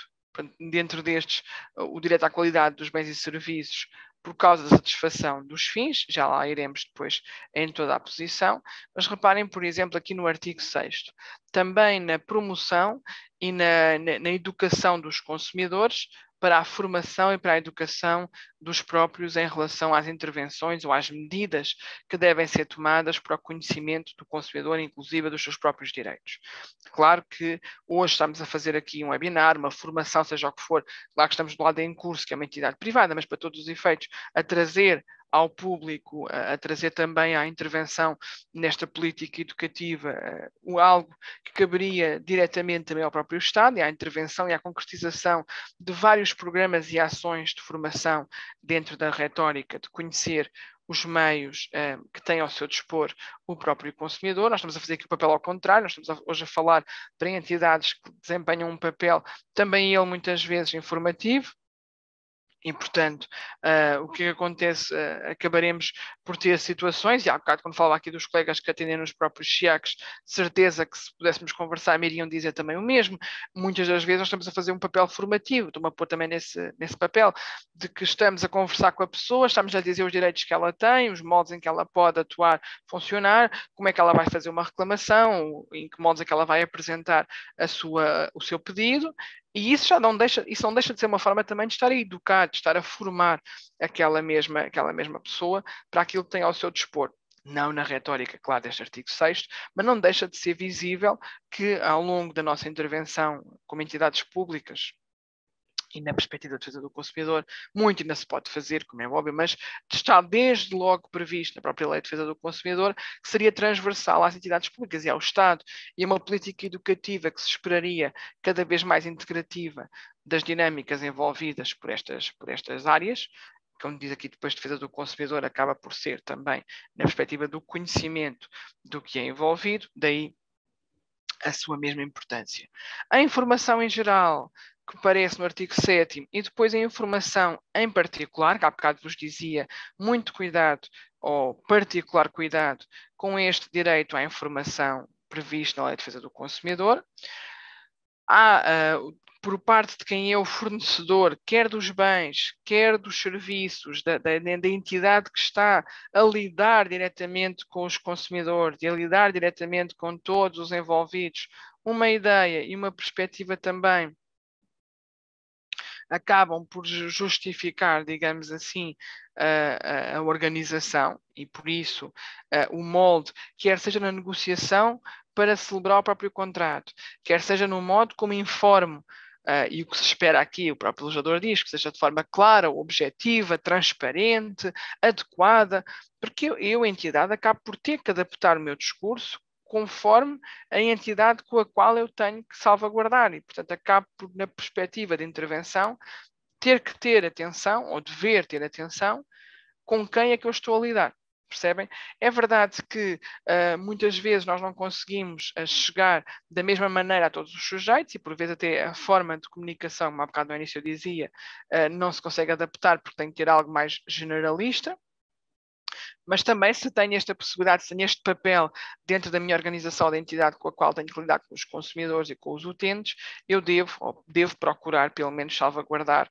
dentro destes, o direito à qualidade dos bens e serviços por causa da satisfação dos fins, já lá iremos depois em toda a posição, mas reparem, por exemplo, aqui no artigo 6º, também na promoção e na educação dos consumidores, para a formação e para a educação dos próprios em relação às intervenções ou às medidas que devem ser tomadas para o conhecimento do consumidor, inclusive dos seus próprios direitos. Claro que hoje estamos a fazer aqui um webinar, uma formação, seja o que for, claro que estamos do lado em curso, que é uma entidade privada, mas para todos os efeitos, a trazer ao público, a trazer também à intervenção nesta política educativa algo que caberia diretamente também ao próprio Estado, e à intervenção e à concretização de vários programas e ações de formação dentro da retórica, de conhecer os meios que tem ao seu dispor o próprio consumidor. Nós estamos a fazer aqui o papel ao contrário, nós estamos hoje a falar para entidades que desempenham um papel, também ele muitas vezes informativo, e, portanto, o que acontece, acabaremos por ter situações, e há bocado quando falava aqui dos colegas que atendem nos próprios SIACs, certeza que se pudéssemos conversar me iriam dizer também o mesmo. Muitas das vezes nós estamos a fazer um papel formativo, estou-me a pôr também nesse papel, de que estamos a conversar com a pessoa, estamos a dizer os direitos que ela tem, os modos em que ela pode atuar, funcionar, como é que ela vai fazer uma reclamação, em que modos é que ela vai apresentar o seu pedido. E isso não deixa de ser uma forma também de estar a educar, de estar a formar aquela mesma pessoa para aquilo que tem ao seu dispor. Não na retórica, claro, deste artigo 6º, mas não deixa de ser visível que, ao longo da nossa intervenção como entidades públicas, e na perspectiva da defesa do consumidor, muito ainda se pode fazer, como é óbvio, mas está desde logo previsto na própria Lei de Defesa do Consumidor, que seria transversal às entidades públicas e ao Estado, e uma política educativa que se esperaria cada vez mais integrativa das dinâmicas envolvidas por estas áreas, como diz aqui depois, defesa do consumidor acaba por ser também na perspectiva do conhecimento do que é envolvido, daí a sua mesma importância. A informação em geral, que aparece no artigo 7º, e depois a informação em particular, que há bocado vos dizia, muito cuidado, ou particular cuidado, com este direito à informação previsto na Lei de Defesa do Consumidor. Há, por parte de quem é o fornecedor, quer dos bens, quer dos serviços, da entidade que está a lidar diretamente com os consumidores e a lidar diretamente com todos os envolvidos, uma ideia e uma perspectiva também acabam por justificar, digamos assim, a organização, e por isso o molde, quer seja na negociação para celebrar o próprio contrato, quer seja no modo como informo e o que se espera aqui, o próprio legislador diz, que seja de forma clara, objetiva, transparente, adequada, porque eu, entidade, acabo por ter que adaptar o meu discurso conforme a entidade com a qual eu tenho que salvaguardar. E, portanto, acabo por, na perspectiva de intervenção, ter que ter atenção, ou dever ter atenção, com quem é que eu estou a lidar. Percebem? É verdade que muitas vezes nós não conseguimos chegar da mesma maneira a todos os sujeitos e por vezes até a forma de comunicação, como há bocado no início eu dizia, não se consegue adaptar porque tem que ter algo mais generalista. Mas também se tenho esta possibilidade, se tenho este papel dentro da minha organização da entidade com a qual tenho que lidar com os consumidores e com os utentes, eu devo procurar, pelo menos, salvaguardar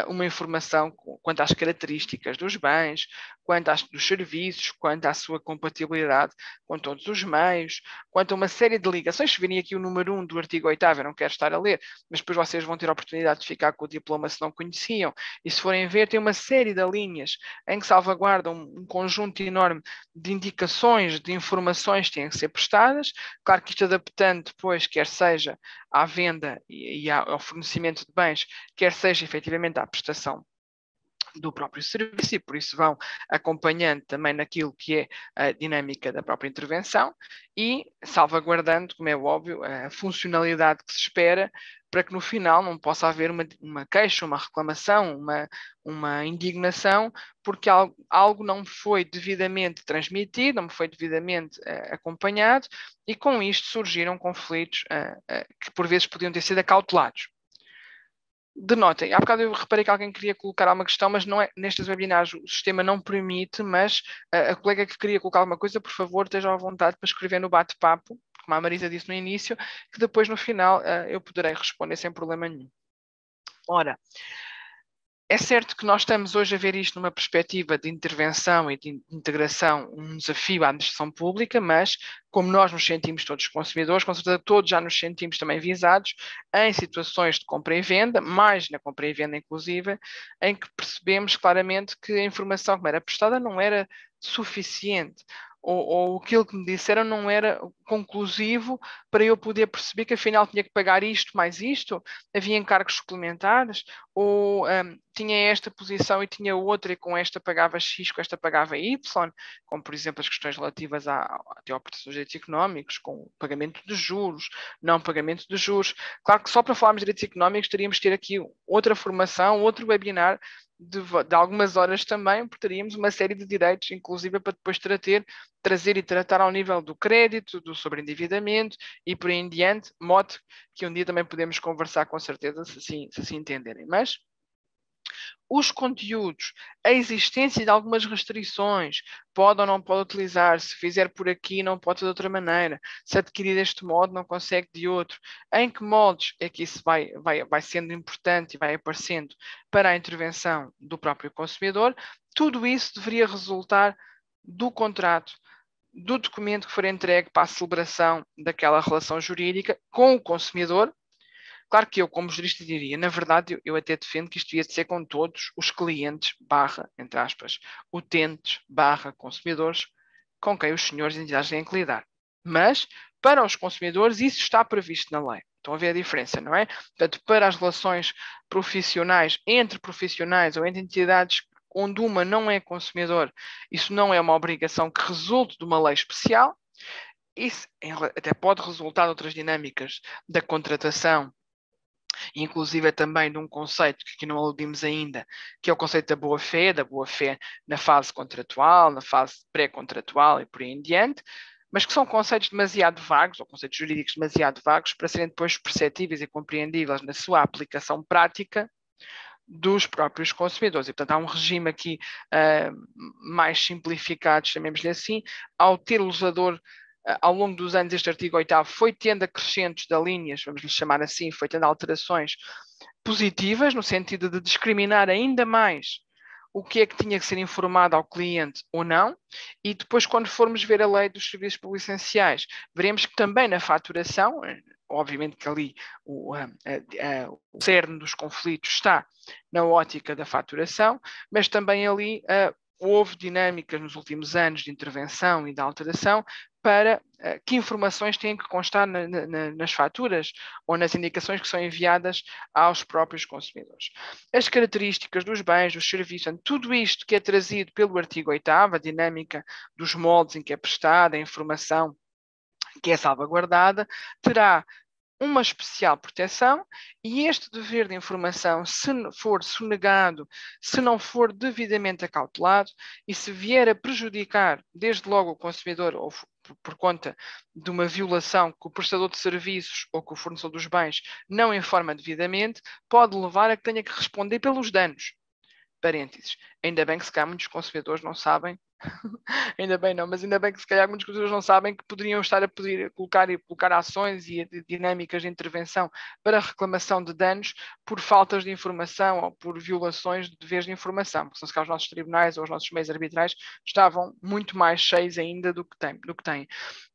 uma informação quanto às características dos bens, quanto dos serviços, quanto à sua compatibilidade com todos os meios, quanto a uma série de ligações. Se virem aqui o número 1 do artigo 8º, eu não quero estar a ler, mas depois vocês vão ter a oportunidade de ficar com o diploma se não conheciam, e se forem ver, tem uma série de linhas em que salvaguardam um conjunto enorme de indicações, de informações que têm que ser prestadas. Claro que isto adaptando depois, quer seja à venda e ao fornecimento de bens, quer seja efetivamente à prestação do próprio serviço, e por isso vão acompanhando também naquilo que é a dinâmica da própria intervenção e salvaguardando, como é óbvio, a funcionalidade que se espera para que no final não possa haver uma queixa, uma reclamação, uma indignação, porque algo não foi devidamente transmitido, não foi devidamente acompanhado, e com isto surgiram conflitos que por vezes podiam ter sido acautelados. Denotem, há bocado eu reparei que alguém queria colocar alguma questão, mas não é, nestes webinars o sistema não permite, mas a colega que queria colocar alguma coisa, por favor, esteja à vontade para escrever no bate-papo, como a Marisa disse no início, que depois no final eu poderei responder sem problema nenhum. Ora, é certo que nós estamos hoje a ver isto numa perspectiva de intervenção e de integração, um desafio à administração pública, mas como nós nos sentimos todos consumidores, com certeza todos já nos sentimos também visados em situações de compra e venda, mais na compra e venda inclusive, em que percebemos claramente que a informação que me era prestada não era suficiente. Ou aquilo que me disseram não era conclusivo para eu poder perceber que afinal tinha que pagar isto mais isto, havia encargos suplementares, ou tinha esta posição e tinha outra, e com esta pagava X, com esta pagava Y, como por exemplo as questões relativas até ao proteção dos direitos económicos, com pagamento de juros, não pagamento de juros. Claro que só para falarmos de direitos económicos teríamos de ter aqui outra formação, outro webinar, de algumas horas também, porque teríamos uma série de direitos, inclusive para depois trazer e tratar ao nível do crédito, do sobreendividamento e por aí em diante, modo que um dia também podemos conversar com certeza, se assim entenderem. Mas os conteúdos, a existência de algumas restrições, pode ou não pode utilizar, se fizer por aqui não pode de outra maneira, se adquirir deste modo não consegue de outro, em que moldes é que isso vai sendo importante e vai aparecendo para a intervenção do próprio consumidor, tudo isso deveria resultar do contrato, do documento que for entregue para a celebração daquela relação jurídica com o consumidor. Claro que eu, como jurista, diria, na verdade, eu até defendo que isto devia de ser com todos os clientes, entre aspas, utentes, consumidores, com quem os senhores e entidades têm que lidar. Mas, para os consumidores, isso está previsto na lei. Estão a ver a diferença, não é? Portanto, para as relações profissionais, entre profissionais ou entre entidades onde uma não é consumidor, isso não é uma obrigação que resulte de uma lei especial. Isso até pode resultar de outras dinâmicas da contratação, inclusive também de um conceito que aqui não aludimos ainda, que é o conceito da boa-fé na fase contratual, na fase pré-contratual e por aí em diante, mas que são conceitos demasiado vagos, ou conceitos jurídicos demasiado vagos, para serem depois perceptíveis e compreendíveis na sua aplicação prática dos próprios consumidores. E, portanto, há um regime aqui mais simplificado, chamemos-lhe assim, ao ter o legislador ao longo dos anos, este artigo 8º foi tendo acrescentos de linhas, vamos lhe chamar assim, foi tendo alterações positivas, no sentido de discriminar ainda mais o que é que tinha que ser informado ao cliente ou não, e depois, quando formos ver a lei dos serviços públicos essenciais, veremos que também na faturação, obviamente que ali o cerne dos conflitos está na ótica da faturação, mas também ali houve dinâmicas nos últimos anos de intervenção e de alteração para que informações têm que constar nas faturas ou nas indicações que são enviadas aos próprios consumidores. As características dos bens, dos serviços, tudo isto que é trazido pelo artigo 8º, a dinâmica dos moldes em que é prestada, a informação que é salvaguardada, terá uma especial proteção, e este dever de informação, se for sonegado, se não for devidamente acautelado e se vier a prejudicar desde logo o consumidor ou por conta de uma violação que o prestador de serviços ou que o fornecedor dos bens não informa devidamente, pode levar a que tenha que responder pelos danos. Parênteses. Ainda bem que se calhar muitos consumidores não sabem, ainda bem não, mas ainda bem que se calhar muitos consumidores não sabem que poderiam estar a poder colocar ações e dinâmicas de intervenção para reclamação de danos por faltas de informação ou por violações de deveres de informação, porque se calhar os nossos tribunais ou os nossos meios arbitrais estavam muito mais cheios ainda do que têm.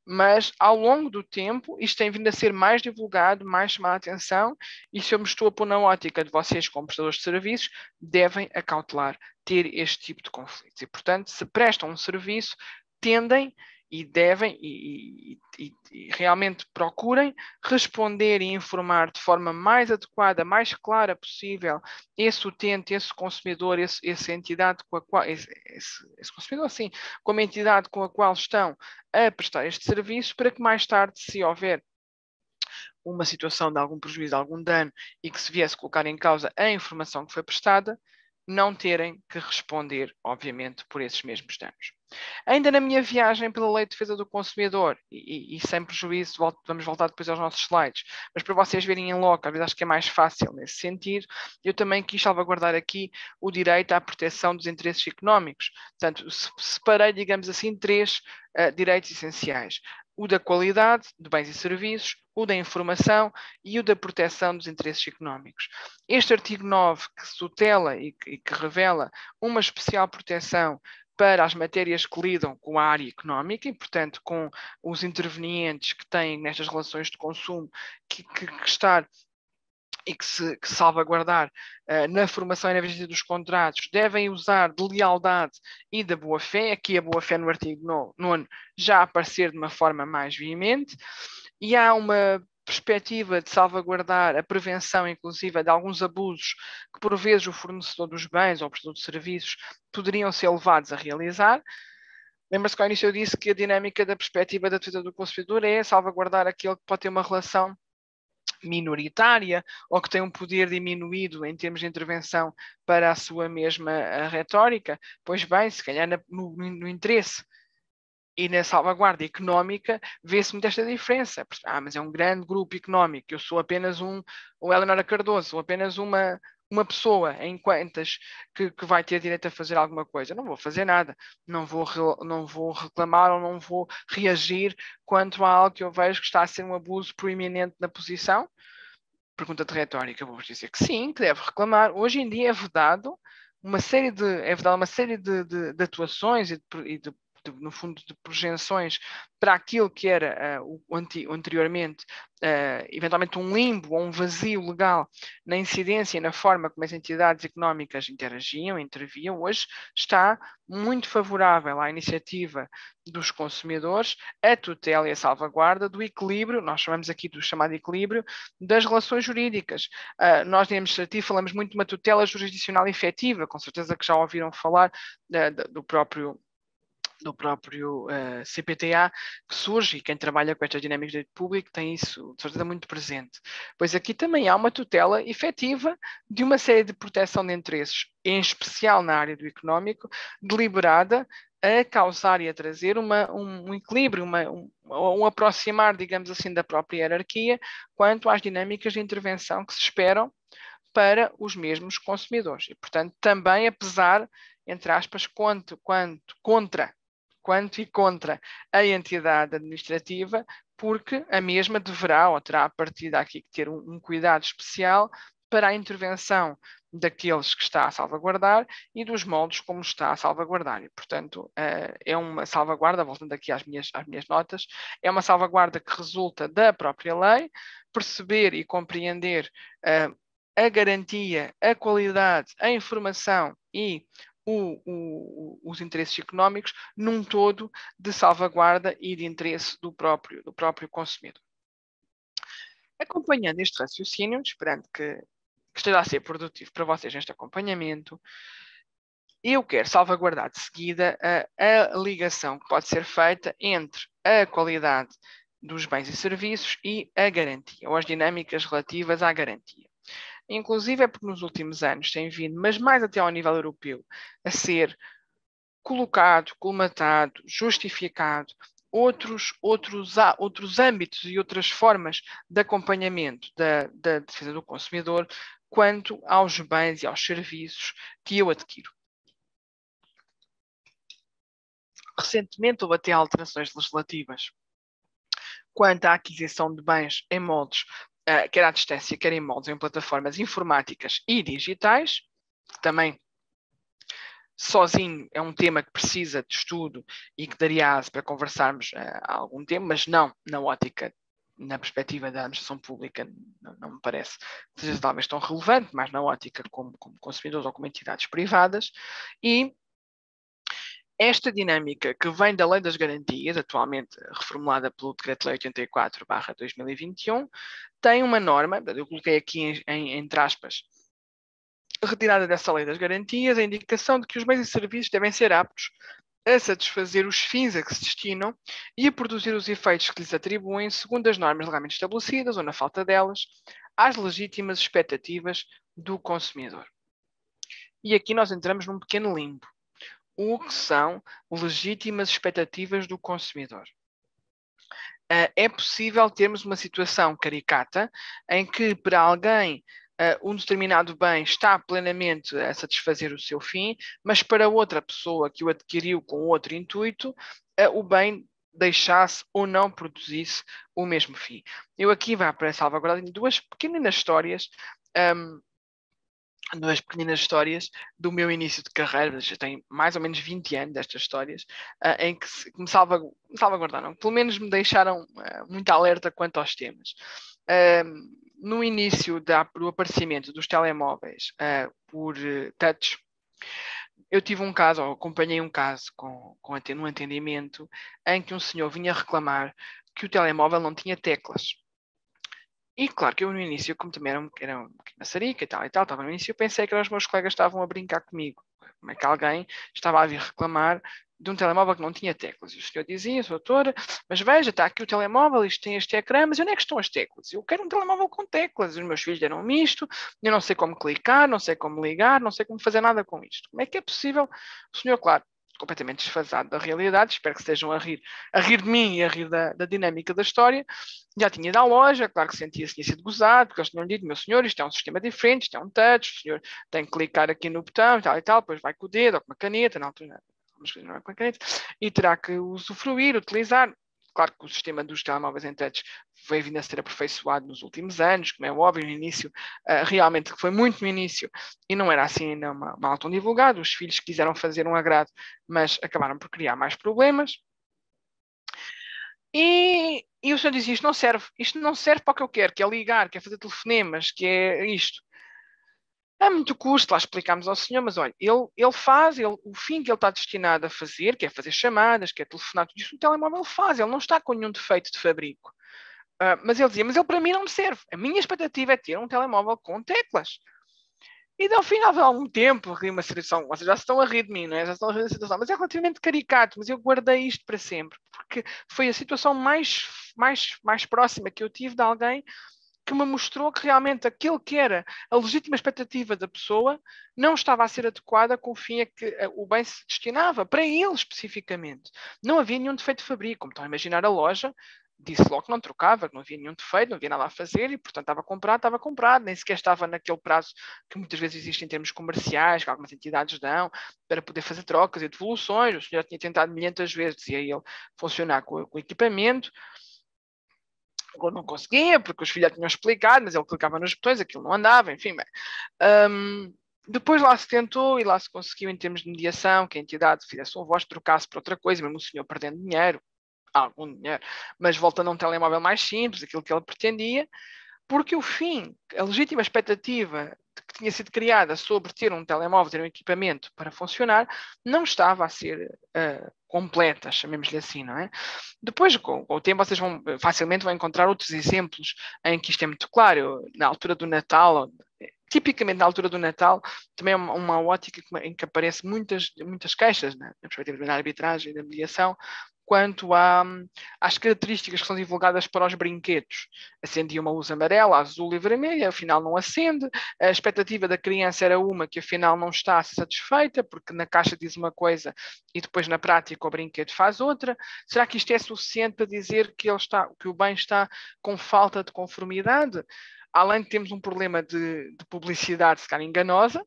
Mas, ao longo do tempo, isto tem vindo a ser mais divulgado, mais chamado a atenção, e se eu me estou a pôr na ótica de vocês, como prestadores de serviços, devem acautelar ter este tipo de conflitos. E, portanto, se prestam um serviço, tendem e devem e realmente procurem responder e informar de forma mais adequada, mais clara possível esse utente, esse consumidor, essa entidade com a qual, esse consumidor, sim, como a entidade com a qual estão a prestar este serviço, para que mais tarde, se houver uma situação de algum prejuízo, algum dano, e que se viesse colocar em causa a informação que foi prestada, não terem que responder, obviamente, por esses mesmos danos. Ainda na minha viagem pela Lei de Defesa do Consumidor, e sem prejuízo, vamos voltar depois aos nossos slides, mas para vocês verem em loco, às vezes acho que é mais fácil nesse sentido, eu também quis salvaguardar aqui o direito à proteção dos interesses económicos. Portanto, separei, digamos assim, três direitos essenciais: o da qualidade de bens e serviços, o da informação e o da proteção dos interesses económicos. Este artigo 9, que tutela e que revela uma especial proteção para as matérias que lidam com a área económica e, portanto, com os intervenientes que têm nestas relações de consumo que estar e que se salvaguardar na formação e na vigência dos contratos, devem usar de lealdade e da boa-fé. Aqui a boa-fé no artigo 9 já aparecer de uma forma mais veemente, e há uma perspectiva de salvaguardar a prevenção, inclusive, de alguns abusos que, por vezes, o fornecedor dos bens ou o prestador de serviços poderiam ser levados a realizar. Lembra-se que ao início eu disse que a dinâmica da perspectiva da defesa do consumidor é salvaguardar aquele que pode ter uma relação minoritária ou que tem um poder diminuído em termos de intervenção para a sua mesma retórica. Pois bem, se calhar no interesse e na salvaguarda económica vê-se muito esta diferença. Mas é um grande grupo económico, eu sou apenas o Eleonora Cardoso, sou apenas uma pessoa em quantas que vai ter direito a fazer alguma coisa. Não vou fazer nada, não vou reclamar ou não vou reagir quanto a algo que eu vejo que está a ser um abuso proeminente na posição. Pergunta de retórica, vou-vos dizer que sim, que deve reclamar. Hoje em dia é vedado uma série de atuações e no fundo, de projeções para aquilo que era anteriormente, eventualmente um limbo ou um vazio legal na incidência e na forma como as entidades económicas interagiam, interviam. Hoje está muito favorável à iniciativa dos consumidores, a tutela e a salvaguarda do equilíbrio, nós chamamos aqui do chamado equilíbrio, das relações jurídicas. Nós, em administrativo, falamos muito de uma tutela jurisdicional efetiva, com certeza que já ouviram falar do próprio CPTA que surge, e quem trabalha com estas dinâmicas de direito público tem isso de certeza muito presente. Pois aqui também há uma tutela efetiva de uma série de proteção de interesses, em especial na área do económico, deliberada a causar e a trazer um equilíbrio, um aproximar, digamos assim, da própria hierarquia quanto às dinâmicas de intervenção que se esperam para os mesmos consumidores. E, portanto, também, apesar, entre aspas, quanto e contra a entidade administrativa, porque a mesma deverá ou terá a partir daqui que ter um cuidado especial para a intervenção daqueles que está a salvaguardar e dos moldes como está a salvaguardar. E, portanto, é uma salvaguarda, voltando aqui às minhas notas, é uma salvaguarda que resulta da própria lei, perceber e compreender a garantia, a qualidade, a informação e os interesses económicos num todo de salvaguarda e de interesse do próprio consumidor. Acompanhando este raciocínio, esperando que esteja a ser produtivo para vocês neste acompanhamento, eu quero salvaguardar de seguida a ligação que pode ser feita entre a qualidade dos bens e serviços e a garantia, ou as dinâmicas relativas à garantia. Inclusive é porque nos últimos anos tem vindo, mas mais até ao nível europeu, a ser colocado, colmatado, justificado outros âmbitos e outras formas de acompanhamento da defesa do consumidor quanto aos bens e aos serviços que eu adquiro. Recentemente houve até alterações legislativas quanto à aquisição de bens em moldes, quer à distância, quer em moldes em plataformas informáticas e digitais, também sozinho é um tema que precisa de estudo e que daria asa para conversarmos há algum tempo, mas não na ótica, na perspectiva da administração pública, não me parece que seja talvez tão relevante, mas na ótica como consumidores ou como entidades privadas. E esta dinâmica que vem da Lei das Garantias, atualmente reformulada pelo Decreto-Lei 84/2021, tem uma norma, eu coloquei aqui entre aspas, retirada dessa Lei das Garantias, a indicação de que os bens e serviços devem ser aptos a satisfazer os fins a que se destinam e a produzir os efeitos que lhes atribuem, segundo as normas legalmente estabelecidas, ou na falta delas, às legítimas expectativas do consumidor. E aqui nós entramos num pequeno limbo. O que são legítimas expectativas do consumidor? É possível termos uma situação caricata em que para alguém um determinado bem está plenamente a satisfazer o seu fim, mas para outra pessoa que o adquiriu com outro intuito, o bem deixasse ou não produzisse o mesmo fim. Eu aqui vou para salvaguardar duas pequeninas histórias do meu início de carreira, já tenho mais ou menos 20 anos destas histórias, em que me salvaguardaram, pelo menos me deixaram muito alerta quanto aos temas. No início do aparecimento dos telemóveis por touch, eu tive um caso, ou acompanhei um caso num atendimento, em que um senhor vinha reclamar que o telemóvel não tinha teclas. E claro que eu no início, como também era um pequeno maçarica e tal, estava no início, eu pensei que os meus colegas estavam a brincar comigo. Como é que alguém estava a vir reclamar de um telemóvel que não tinha teclas? E o senhor dizia, doutora, mas veja, está aqui o telemóvel, isto tem este ecrã, mas onde é que estão as teclas? Eu quero um telemóvel com teclas. Os meus filhos deram-me isto, eu não sei como clicar, não sei como ligar, não sei como fazer nada com isto. Como é que é possível? O senhor, claro, completamente desfasado da realidade, espero que estejam a rir de mim e a rir da dinâmica da história. Já tinha ido à loja, claro que sentia-se tinha sido gozado, porque eles tinham dito, meu senhor, isto é um sistema diferente, isto é um touch, o senhor tem que clicar aqui no botão e tal, depois vai com o dedo ou com uma caneta, na altura não é com a caneta, e terá que usufruir, utilizar. Claro que o sistema dos telemóveis em touch veio vindo a ser aperfeiçoado nos últimos anos, como é óbvio, no início, realmente foi muito no início, e não era assim ainda mal tão divulgado, os filhos quiseram fazer um agrado, mas acabaram por criar mais problemas. E o senhor dizia, isto não serve para o que eu quero, que é ligar, que é fazer telefonemas, que é isto. Há muito custo, lá explicámos ao senhor, mas olha, ele faz, o fim que ele está destinado a fazer, que é fazer chamadas, que é telefonar, tudo isso, o telemóvel faz, ele não está com nenhum defeito de fabrico. Mas ele dizia, mas ele para mim não me serve. A minha expectativa é ter um telemóvel com teclas. E ao final de algum tempo, uma situação, vocês já estão a rir de mim, não é? Já estão a rir da situação, mas é relativamente caricato, mas eu guardei isto para sempre, porque foi a situação mais próxima que eu tive de alguém que me mostrou que realmente aquilo que era a legítima expectativa da pessoa não estava a ser adequada com o fim a que o bem se destinava, para ele especificamente. Não havia nenhum defeito de fabrico, como estão a imaginar a loja, disse logo que não trocava, que não havia nenhum defeito, não havia nada a fazer e, portanto, estava comprado, nem sequer estava naquele prazo que muitas vezes existe em termos comerciais, que algumas entidades dão, para poder fazer trocas e devoluções. O senhor tinha tentado milhentas vezes, dizia ele, funcionar com o equipamento. Ou não conseguia, porque os filhos já tinham explicado, mas ele clicava nos botões, aquilo não andava, enfim. Depois lá se tentou e lá se conseguiu em termos de mediação, que a entidade fizesse um voz, trocasse por outra coisa, mesmo o senhor perdendo dinheiro, algum dinheiro, mas voltando a um telemóvel mais simples, aquilo que ele pretendia. porque o fim, a legítima expectativa que tinha sido criada sobre ter um telemóvel, ter um equipamento para funcionar, não estava a ser completa, chamemos-lhe assim, não é? Depois, com o tempo, vocês facilmente vão encontrar outros exemplos em que isto é muito claro. Na altura do Natal, tipicamente na altura do Natal, também é uma ótica em que aparecem muitas queixas, né, na perspectiva da arbitragem e da mediação, quanto às características que são divulgadas para os brinquedos. Acendia uma luz amarela, azul e vermelha, afinal não acende. A expectativa da criança era uma que afinal não está satisfeita, porque na caixa diz uma coisa e depois na prática o brinquedo faz outra. Será que isto é suficiente para dizer que o bem está com falta de conformidade? Além de termos um problema de publicidade, se calhar enganosa,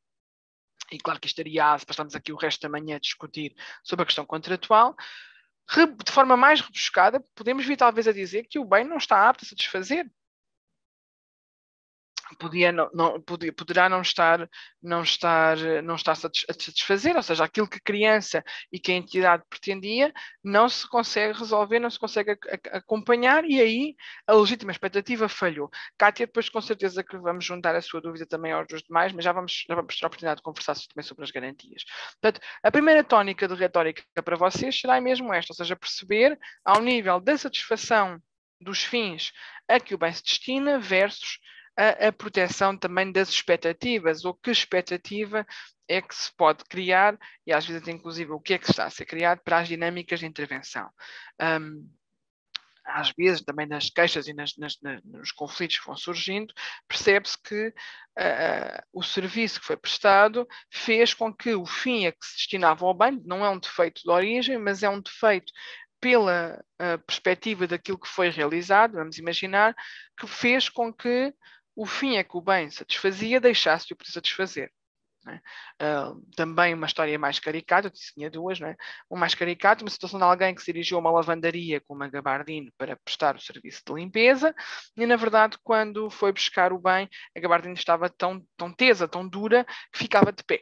e claro que estaria aso para estarmos aqui o resto da manhã a discutir sobre a questão contratual, de forma mais rebuscada, podemos vir talvez a dizer que o bem não está apto a satisfazer. Poderá não estar a satisfazer, ou seja, aquilo que a criança e que a entidade pretendia não se consegue resolver, não se consegue acompanhar, e aí a legítima expectativa falhou. Kátia, depois com certeza que vamos juntar a sua dúvida também aos dos demais, mas já vamos ter a oportunidade de conversar também sobre as garantias. Portanto, a primeira tónica de retórica para vocês será mesmo esta, ou seja, perceber ao nível da satisfação dos fins a que o bem se destina versus a proteção também das expectativas, ou que expectativa é que se pode criar, e às vezes inclusive o que é que está a ser criado para as dinâmicas de intervenção. Às vezes também nas queixas e nos conflitos que vão surgindo, percebe-se que o serviço que foi prestado fez com que o fim a que se destinava ao bem não é um defeito de origem, mas é um defeito pela perspectiva daquilo que foi realizado, vamos imaginar, que fez com que o fim a que o bem satisfazia deixasse de o poder satisfazer. É? Também uma história mais caricata, eu disse que tinha duas, não é? Uma mais caricata, uma situação de alguém que se dirigiu a uma lavandaria com uma gabardine para prestar o serviço de limpeza, e na verdade quando foi buscar o bem, a gabardine estava tão tesa, tão dura, que ficava de pé.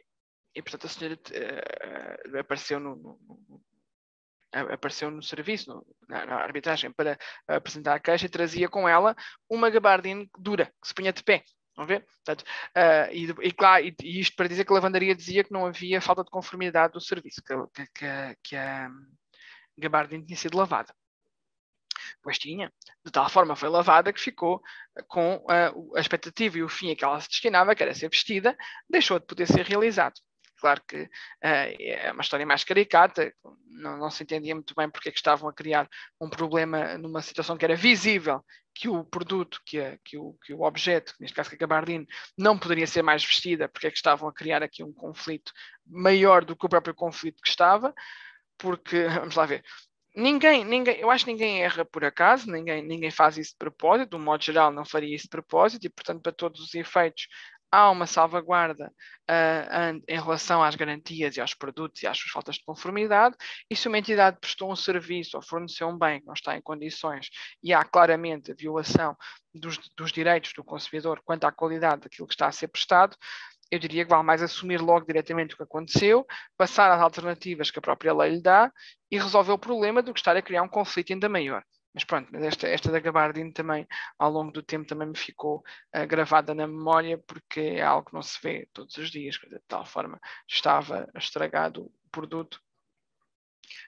E portanto a senhora apareceu no serviço, na arbitragem, para apresentar a queixa, e trazia com ela uma gabardine dura, que se punha de pé. Vão ver? Portanto, e isto para dizer que a lavandaria dizia que não havia falta de conformidade do serviço, que a gabardine tinha sido lavada. Pois tinha. De tal forma foi lavada que ficou com a expectativa e o fim a que ela se destinava, que era ser vestida, deixou de poder ser realizado. Claro que é uma história mais caricata, não se entendia muito bem porque é que estavam a criar um problema numa situação que era visível, que o produto, que o objeto, neste caso que a gabardine, não poderia ser mais vestida, porque é que estavam a criar aqui um conflito maior do que o próprio conflito que estava, porque, vamos lá ver, eu acho que ninguém erra por acaso, ninguém faz isso de propósito, de um modo geral não faria isso de propósito, e portanto para todos os efeitos há uma salvaguarda em relação às garantias e aos produtos e às suas faltas de conformidade, e se uma entidade prestou um serviço ou forneceu um bem que não está em condições e há claramente a violação dos direitos do consumidor quanto à qualidade daquilo que está a ser prestado, eu diria que vale mais assumir logo diretamente o que aconteceu, passar às alternativas que a própria lei lhe dá e resolver o problema do que estar a criar um conflito ainda maior. Mas pronto, esta da gabardine também, ao longo do tempo, também me ficou gravada na memória, porque é algo que não se vê todos os dias, de tal forma estava estragado o produto.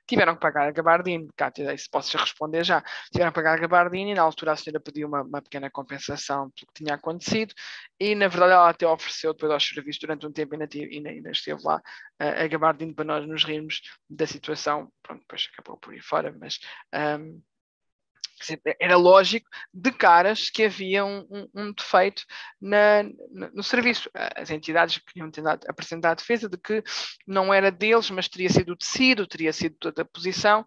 Tiveram que pagar a gabardine, Cátia, isso posso responder já. Tiveram que pagar a gabardine e na altura a senhora pediu uma pequena compensação pelo que tinha acontecido e na verdade ela até ofereceu depois aos serviços durante um tempo e ainda esteve lá a gabardine para nós nos rirmos da situação. Pronto, depois acabou por ir fora, mas era lógico de caras que havia um defeito no serviço. As entidades que tinham tentado apresentar a defesa de que não era deles, mas teria sido o tecido, teria sido da posição.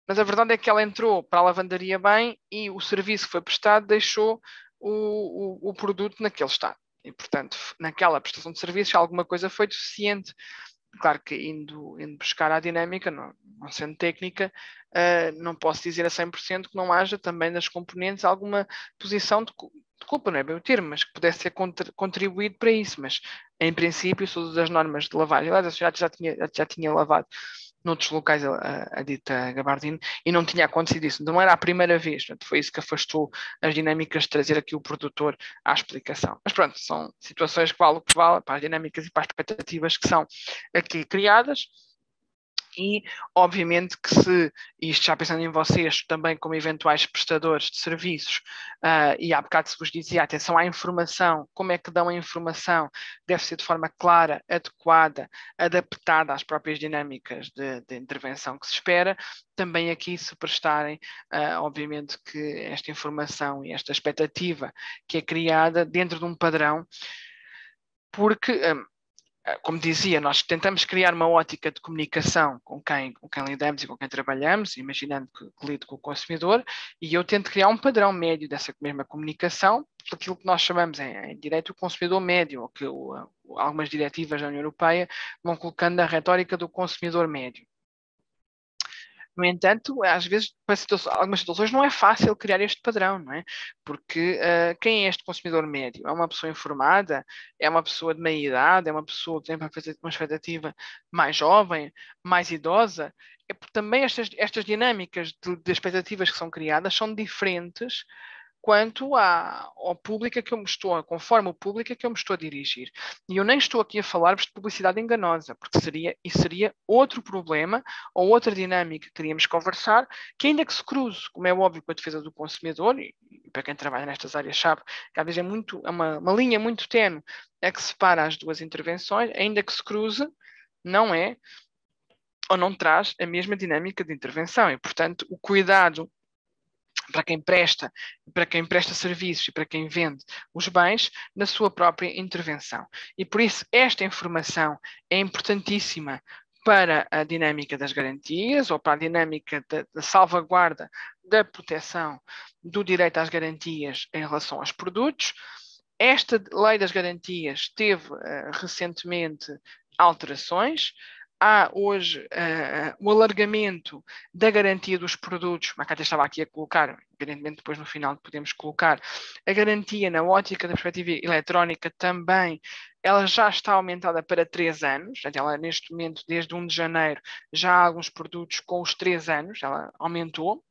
Mas a verdade é que ela entrou para a lavandaria bem e o serviço que foi prestado deixou o produto naquele estado. E, portanto, naquela prestação de serviços, alguma coisa foi deficiente. Claro que indo buscar a dinâmica, não sendo técnica, não posso dizer a 100% que não haja também nas componentes alguma posição de culpa, não é bem o termo, mas que pudesse ser contribuído para isso. Mas, em princípio, todas as normas de lavagem, aliás, a senhora já tinha lavado noutros locais a dita gabardine, e não tinha acontecido isso. Não era a primeira vez, portanto, foi isso que afastou as dinâmicas de trazer aqui o produtor à explicação. Mas pronto, são situações que vale o que vale para as dinâmicas e para as expectativas que são aqui criadas. E, obviamente, que se, isto já pensando em vocês, também como eventuais prestadores de serviços, e há bocado se vos dizia, atenção à informação, como é que dão a informação, deve ser de forma clara, adequada, adaptada às próprias dinâmicas de intervenção que se espera, também aqui se prestarem, obviamente, que esta informação e esta expectativa que é criada dentro de um padrão, porque como dizia, nós tentamos criar uma ótica de comunicação com quem lidamos e com quem trabalhamos, imaginando que lido com o consumidor, e eu tento criar um padrão médio dessa mesma comunicação, aquilo que nós chamamos em direito o consumidor médio, ou que algumas diretivas da União Europeia vão colocando a retórica do consumidor médio. No entanto, às vezes, para algumas situações, não é fácil criar este padrão, não é? Porque quem é este consumidor médio? É uma pessoa informada? É uma pessoa de meia idade? É uma pessoa que tem uma expectativa mais jovem, mais idosa? É porque também estas dinâmicas de expectativas que são criadas são diferentes quanto ao público que eu me estou, conforme o público a que eu me estou a dirigir. E eu nem estou aqui a falar-vos de publicidade enganosa, porque isso seria outro problema ou outra dinâmica que teríamos que conversar, que ainda que se cruze, como é óbvio, com a defesa do consumidor, e para quem trabalha nestas áreas sabe, que às vezes é uma linha muito tenue a que separa as duas intervenções, ainda que se cruze, não é ou não traz a mesma dinâmica de intervenção. E, portanto, o cuidado para quem presta serviços e para quem vende os bens na sua própria intervenção. E por isso esta informação é importantíssima para a dinâmica das garantias ou para a dinâmica da salvaguarda da proteção do direito às garantias em relação aos produtos. Esta lei das garantias teve recentemente alterações. Há hoje o alargamento da garantia dos produtos, a Cátia estava aqui a colocar, evidentemente depois no final podemos colocar, a garantia na ótica da perspectiva eletrónica também, ela já está aumentada para 3 anos, ela neste momento, desde 1 de janeiro, já há alguns produtos com os 3 anos, ela aumentou.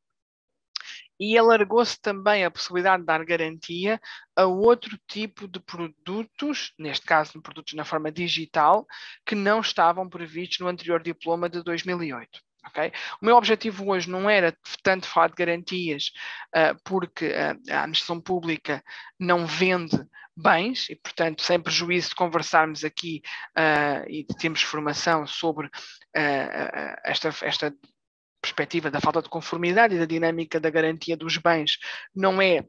E alargou-se também a possibilidade de dar garantia a outro tipo de produtos, neste caso produtos na forma digital, que não estavam previstos no anterior diploma de 2008. Okay? O meu objetivo hoje não era tanto falar de garantias, porque a administração pública não vende bens e, portanto, sem prejuízo de conversarmos aqui e de termos formação sobre esta perspectiva da falta de conformidade e da dinâmica da garantia dos bens não é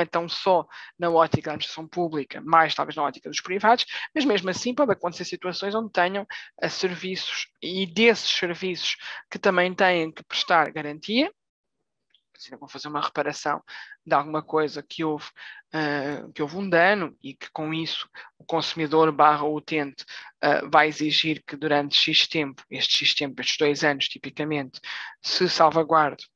tão só na ótica da administração pública, mais talvez na ótica dos privados, mas mesmo assim pode acontecer situações onde tenham serviços e desses serviços que também têm que prestar garantia, se vão fazer uma reparação de alguma coisa que houve um dano e que com isso o consumidor / utente vai exigir que durante X tempo, estes 2 anos tipicamente, se salvaguarde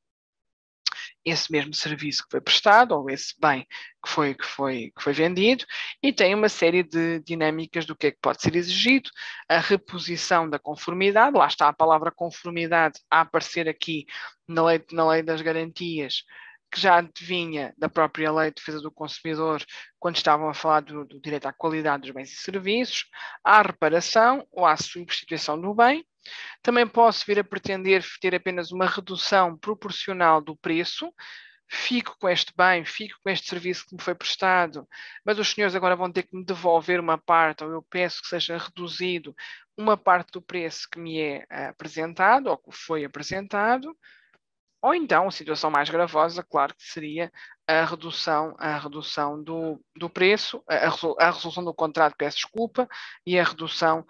esse mesmo serviço que foi prestado ou esse bem que foi vendido, e tem uma série de dinâmicas do que é que pode ser exigido, a reposição da conformidade, lá está a palavra conformidade a aparecer aqui na lei das garantias, que já vinha da própria Lei de Defesa do Consumidor, quando estavam a falar do direito à qualidade dos bens e serviços, à reparação ou à substituição do bem. Também posso vir a pretender ter apenas uma redução proporcional do preço, fico com este bem, fico com este serviço que me foi prestado, mas os senhores agora vão ter que me devolver uma parte, ou eu peço que seja reduzido uma parte do preço que me é apresentado, ou que foi apresentado. Ou então, a situação mais gravosa, claro que seria a redução do preço, a resolução do contrato, peço desculpa, e a redução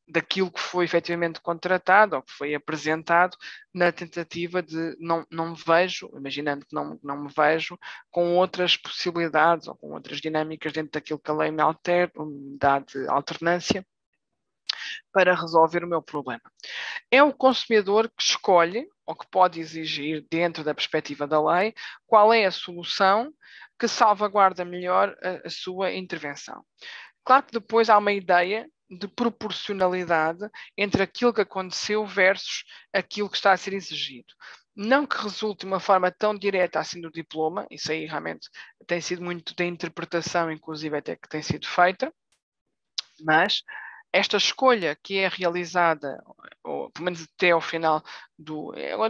daquilo que foi efetivamente contratado ou que foi apresentado na tentativa de não me vejo, imaginando que não me vejo com outras possibilidades ou com outras dinâmicas dentro daquilo que a lei me dá de alternância para resolver o meu problema. É o consumidor que escolhe ou que pode exigir, dentro da perspectiva da lei, qual é a solução que salvaguarda melhor a sua intervenção. Claro que depois há uma ideia de proporcionalidade entre aquilo que aconteceu versus aquilo que está a ser exigido. Não que resulte de uma forma tão direta assim do diploma, isso aí realmente tem sido muito da interpretação, inclusive até que tem sido feita, mas esta escolha que é realizada, ou pelo menos até ao final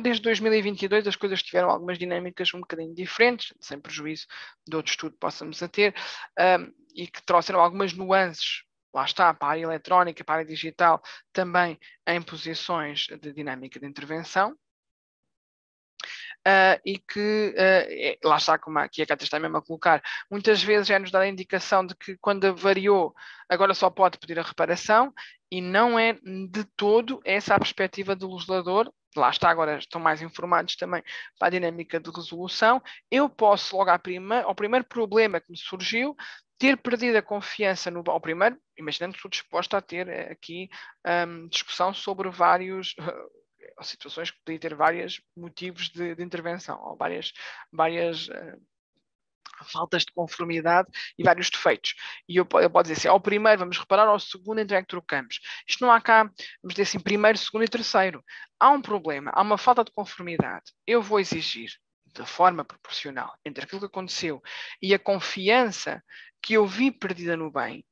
desde 2022 as coisas tiveram algumas dinâmicas um bocadinho diferentes, sem prejuízo de outro estudo que possamos a ter, e que trouxeram algumas nuances, lá está, para a área eletrónica, para a área digital, também em posições de dinâmica de intervenção. E que, lá está, como aqui a Cátia está mesmo a colocar, muitas vezes é-nos dada a indicação de que quando variou, agora só pode pedir a reparação, e não é de todo essa a perspectiva do legislador. Lá está, agora estão mais informados também para a dinâmica de resolução. Eu posso, logo ao primeiro problema que me surgiu, ter perdido a confiança ao primeiro, imaginando que estou disposta a ter aqui discussão sobre vários ou situações que podem ter vários motivos de intervenção, ou várias faltas de conformidade e vários defeitos. E eu posso dizer assim, ao primeiro vamos reparar, ao segundo então é que trocamos. Isto não há cá, vamos dizer assim, primeiro, segundo e terceiro. Há um problema, há uma falta de conformidade. Eu vou exigir de forma proporcional entre aquilo que aconteceu e a confiança que eu vi perdida no bem,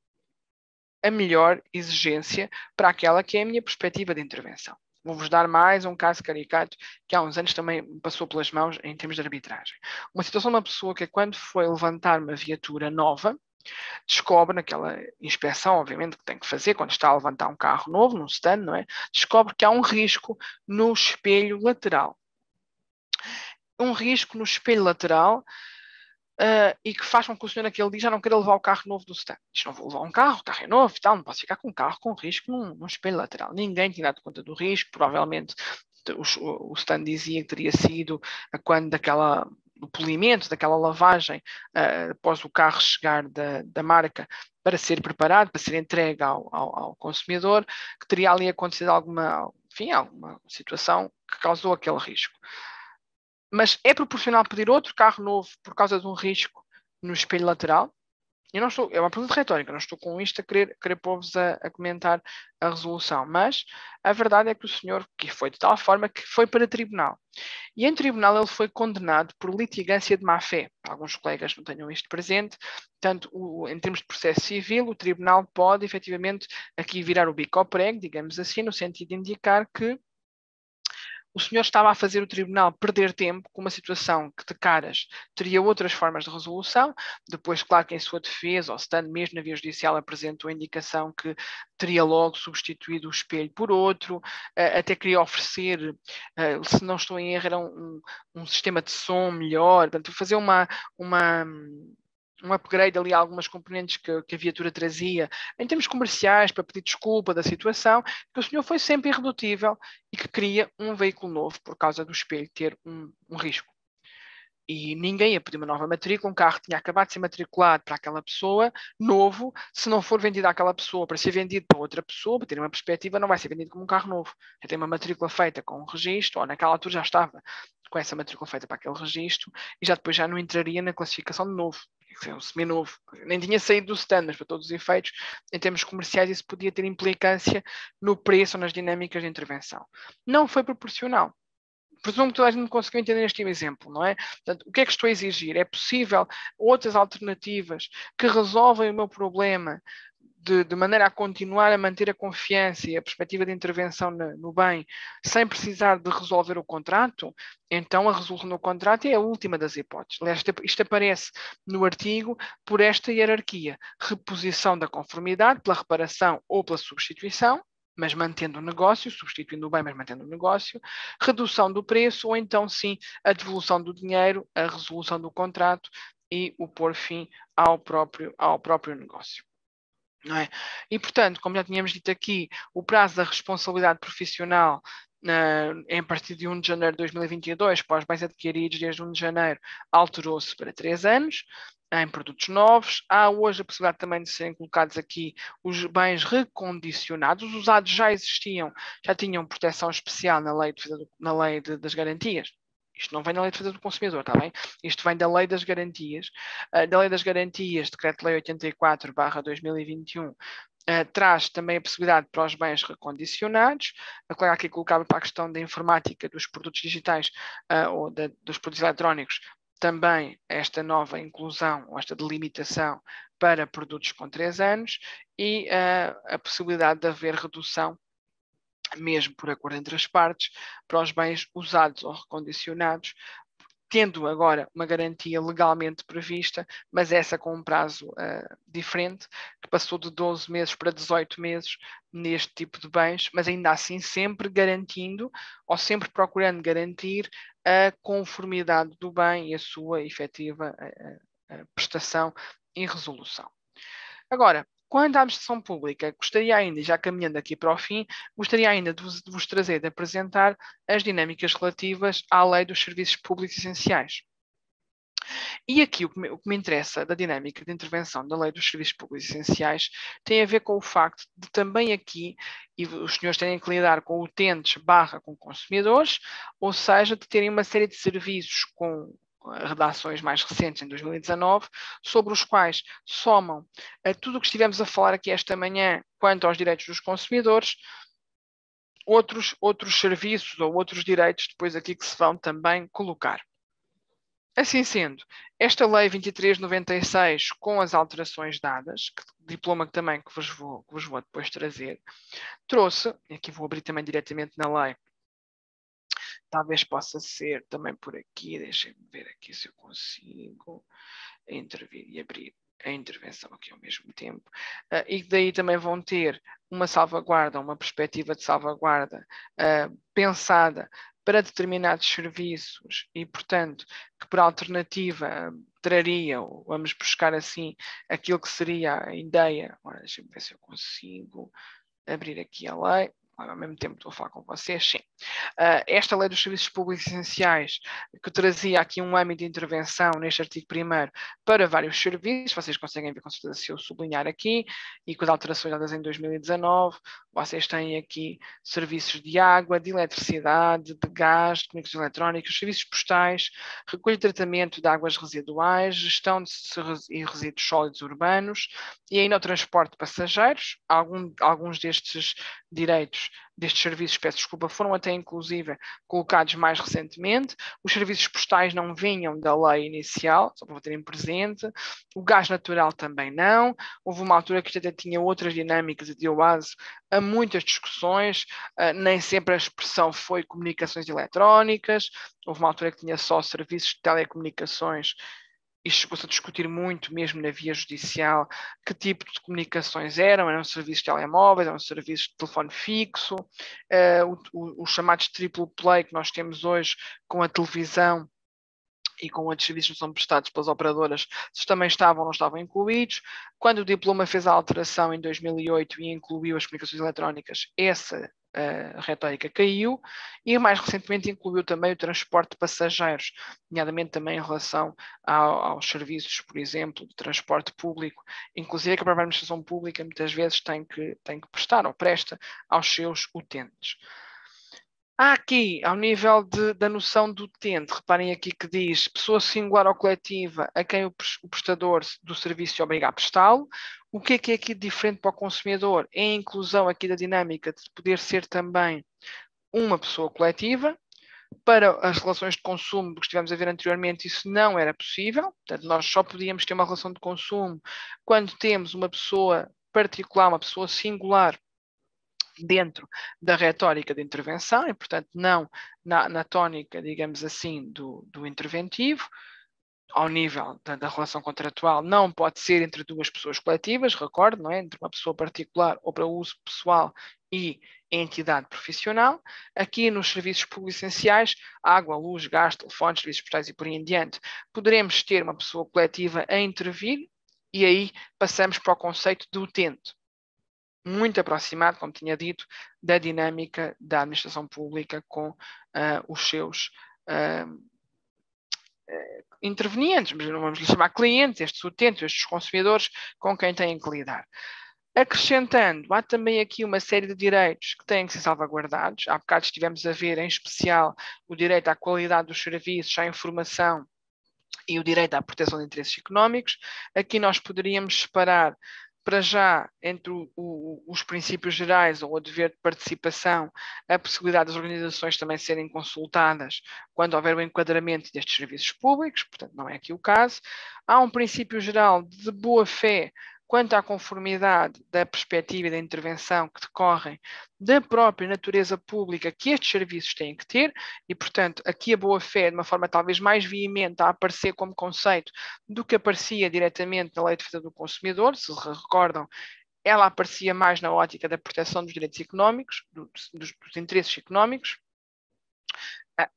a melhor exigência para aquela que é a minha perspectiva de intervenção. Vou-vos dar mais um caso caricato que há uns anos também me passou pelas mãos em termos de arbitragem. Uma situação de uma pessoa que quando foi levantar uma viatura nova, descobre naquela inspeção, obviamente, que tem que fazer quando está a levantar um carro novo, num stand, não é? Descobre que há um risco no espelho lateral. Um risco no espelho lateral e que faz com que o senhor naquele dia já não queira levar o carro novo do stand. Diz, não vou levar um carro, o carro é novo e tal, não posso ficar com um carro com risco num espelho lateral. Ninguém tinha dado conta do risco, provavelmente o stand dizia que teria sido quando do polimento, daquela lavagem, após o carro chegar da marca para ser preparado, para ser entregue ao consumidor, que teria ali acontecido alguma situação que causou aquele risco. Mas é proporcional pedir outro carro novo por causa de um risco no espelho lateral? É uma pergunta retórica, não estou com isto a querer pôr-vos a comentar a resolução, mas a verdade é que o senhor que foi de tal forma que foi para tribunal. E em tribunal ele foi condenado por litigância de má-fé. Alguns colegas não tenham isto presente. Portanto, em termos de processo civil, o tribunal pode efetivamente aqui virar o bico ao prego, digamos assim, no sentido de indicar que o senhor estava a fazer o tribunal perder tempo com uma situação que, de caras, teria outras formas de resolução. Depois, claro que em sua defesa, ou estando mesmo na via judicial, apresentou a indicação que teria logo substituído o espelho por outro, até queria oferecer, se não estou em erro, era um sistema de som melhor, portanto, fazer um upgrade ali a algumas componentes que a viatura trazia em termos comerciais para pedir desculpa da situação, que o senhor foi sempre irredutível e que queria um veículo novo por causa do espelho ter um risco. E ninguém ia pedir uma nova matrícula, um carro tinha acabado de ser matriculado para aquela pessoa, novo, se não for vendido àquela pessoa para ser vendido para outra pessoa, para ter uma perspectiva, não vai ser vendido como um carro novo. Já tem uma matrícula feita com um registro, ou naquela altura já estava com essa matrícula feita para aquele registro, e depois já não entraria na classificação de novo. Um seminovo, nem tinha saído do stand, mas para todos os efeitos, em termos comerciais, isso podia ter implicância no preço ou nas dinâmicas de intervenção. Não foi proporcional. Presumo que toda a gente conseguiu entender este exemplo, não é? Portanto, o que é que estou a exigir? É possível outras alternativas que resolvem o meu problema de maneira a continuar a manter a confiança e a perspectiva de intervenção no bem, sem precisar de resolver o contrato? Então a resolução do contrato é a última das hipóteses. Aliás, isto aparece no artigo por esta hierarquia: reposição da conformidade pela reparação ou pela substituição, mas mantendo o negócio, substituindo o bem, mas mantendo o negócio, redução do preço, ou então sim a devolução do dinheiro, a resolução do contrato e o pôr fim ao próprio negócio. Não é? E, portanto, como já tínhamos dito aqui, o prazo da responsabilidade profissional a partir de 1 de janeiro de 2022, para os bens adquiridos desde 1 de janeiro, alterou-se para 3 anos, em produtos novos. Há hoje a possibilidade também de serem colocados aqui os bens recondicionados. Os usados já existiam, já tinham proteção especial na lei das garantias. Isto não vem da Lei de Defesa do Consumidor, está bem? Isto vem da Lei das Garantias. Da Lei das Garantias, Decreto-Lei 84/2021, traz também a possibilidade para os bens recondicionados. A colega aqui colocava para a questão da informática dos produtos digitais ou dos produtos eletrónicos, também esta nova inclusão, ou esta delimitação para produtos com 3 anos e a possibilidade de haver redução, mesmo por acordo entre as partes, para os bens usados ou recondicionados, tendo agora uma garantia legalmente prevista, mas essa com um prazo diferente, que passou de 12 meses para 18 meses neste tipo de bens, mas ainda assim sempre garantindo, ou sempre procurando garantir a conformidade do bem e a sua efetiva prestação e resolução. Agora, quanto à administração pública, gostaria ainda, já caminhando aqui para o fim, gostaria ainda de vos trazer, de apresentar as dinâmicas relativas à Lei dos Serviços Públicos Essenciais. E aqui o que me interessa da dinâmica de intervenção da Lei dos Serviços Públicos Essenciais tem a ver com o facto de também aqui, e os senhores terem que lidar com utentes / com consumidores, ou seja, de terem uma série de serviços com redações mais recentes, em 2019, sobre os quais somam tudo o que estivemos a falar aqui esta manhã quanto aos direitos dos consumidores, outros serviços ou outros direitos depois aqui que se vão também colocar. Assim sendo, esta Lei 2396, com as alterações dadas, diploma também que vos vou depois trazer, trouxe, e aqui vou abrir também diretamente na lei, talvez possa ser também por aqui, deixem-me ver aqui se eu consigo intervir e abrir a intervenção aqui ao mesmo tempo, e daí também vão ter uma salvaguarda, uma perspectiva de salvaguarda pensada para determinados serviços e, portanto, que por alternativa traria, ou vamos buscar assim, aquilo que seria a ideia. Agora deixem-me ver se eu consigo abrir aqui a lei. Ao mesmo tempo estou a falar com vocês, sim. Esta Lei dos Serviços Públicos Essenciais, que trazia aqui um âmbito de intervenção neste artigo 1º para vários serviços, vocês conseguem ver com certeza se eu sublinhar aqui, e com as alterações dadas em 2019, vocês têm aqui serviços de água, de eletricidade, de gás, de comunicações eletrónicas, serviços postais, recolha e tratamento de águas residuais, gestão de resíduos sólidos urbanos e ainda o transporte de passageiros. Alguns destes direitos, destes serviços, peço desculpa, foram até inclusive colocados mais recentemente. Os serviços postais não vinham da lei inicial, só para terem presente. O gás natural também não. Houve uma altura que até tinha outras dinâmicas e deu base a muitas discussões, nem sempre a expressão foi comunicações eletrónicas. Houve uma altura que tinha só serviços de telecomunicações. Isto chegou-se a discutir muito, mesmo na via judicial, que tipo de comunicações eram serviços de telemóveis, eram serviços de telefone fixo, os chamados triple play que nós temos hoje com a televisão e com outros serviços que são prestados pelas operadoras, se também estavam ou não estavam incluídos. Quando o diploma fez a alteração em 2008 e incluiu as comunicações eletrónicas, essa retórica caiu, e mais recentemente incluiu também o transporte de passageiros, nomeadamente também em relação aos serviços, por exemplo, de transporte público, inclusive que a própria administração pública muitas vezes tem que prestar ou presta aos seus utentes. Há aqui, ao nível da noção do utente, reparem aqui que diz pessoa singular ou coletiva a quem o prestador do serviço obriga a prestá-lo. O que é aqui diferente para o consumidor? É a inclusão aqui da dinâmica de poder ser também uma pessoa coletiva. Para as relações de consumo que estivemos a ver anteriormente, isso não era possível. Portanto, nós só podíamos ter uma relação de consumo quando temos uma pessoa particular, uma pessoa singular, dentro da retórica de intervenção e, portanto, não na tónica, digamos assim, do interventivo. Ao nível da relação contratual, não pode ser entre duas pessoas coletivas, recordo, não é? Entre uma pessoa particular ou para uso pessoal e entidade profissional. Aqui nos serviços públicos essenciais, água, luz, gás, telefones, serviços postais e por aí em diante, poderemos ter uma pessoa coletiva a intervir e aí passamos para o conceito de utente, muito aproximado, como tinha dito, da dinâmica da administração pública com os seus intervenientes, mas não vamos lhe chamar clientes, estes utentes, estes consumidores com quem têm que lidar. Acrescentando, há também aqui uma série de direitos que têm que ser salvaguardados. Há bocado estivemos a ver, em especial, o direito à qualidade dos serviços, à informação e o direito à proteção de interesses económicos. Aqui nós poderíamos separar para já, entre os princípios gerais ou o dever de participação, a possibilidade das organizações também serem consultadas quando houver o enquadramento destes serviços públicos, portanto não é aqui o caso. Há um princípio geral de boa-fé quanto à conformidade da perspectiva e da intervenção que decorrem da própria natureza pública que estes serviços têm que ter, e, portanto, aqui a boa-fé, de uma forma talvez mais veemente, a aparecer como conceito do que aparecia diretamente na Lei de Defesa do Consumidor. Se recordam, ela aparecia mais na ótica da proteção dos direitos económicos, dos interesses económicos.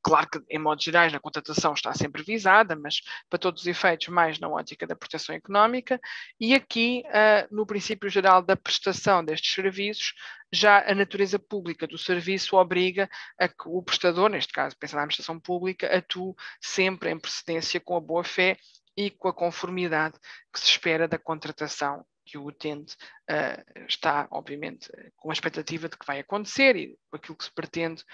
Claro que, em modos gerais, na contratação está sempre visada, mas para todos os efeitos, mais na ótica da proteção económica. E aqui, no princípio geral da prestação destes serviços, já a natureza pública do serviço obriga a que o prestador, neste caso, pensando na administração pública, atue sempre em precedência com a boa-fé e com a conformidade que se espera da contratação que o utente está, obviamente, com a expectativa de que vai acontecer e com aquilo que se pretende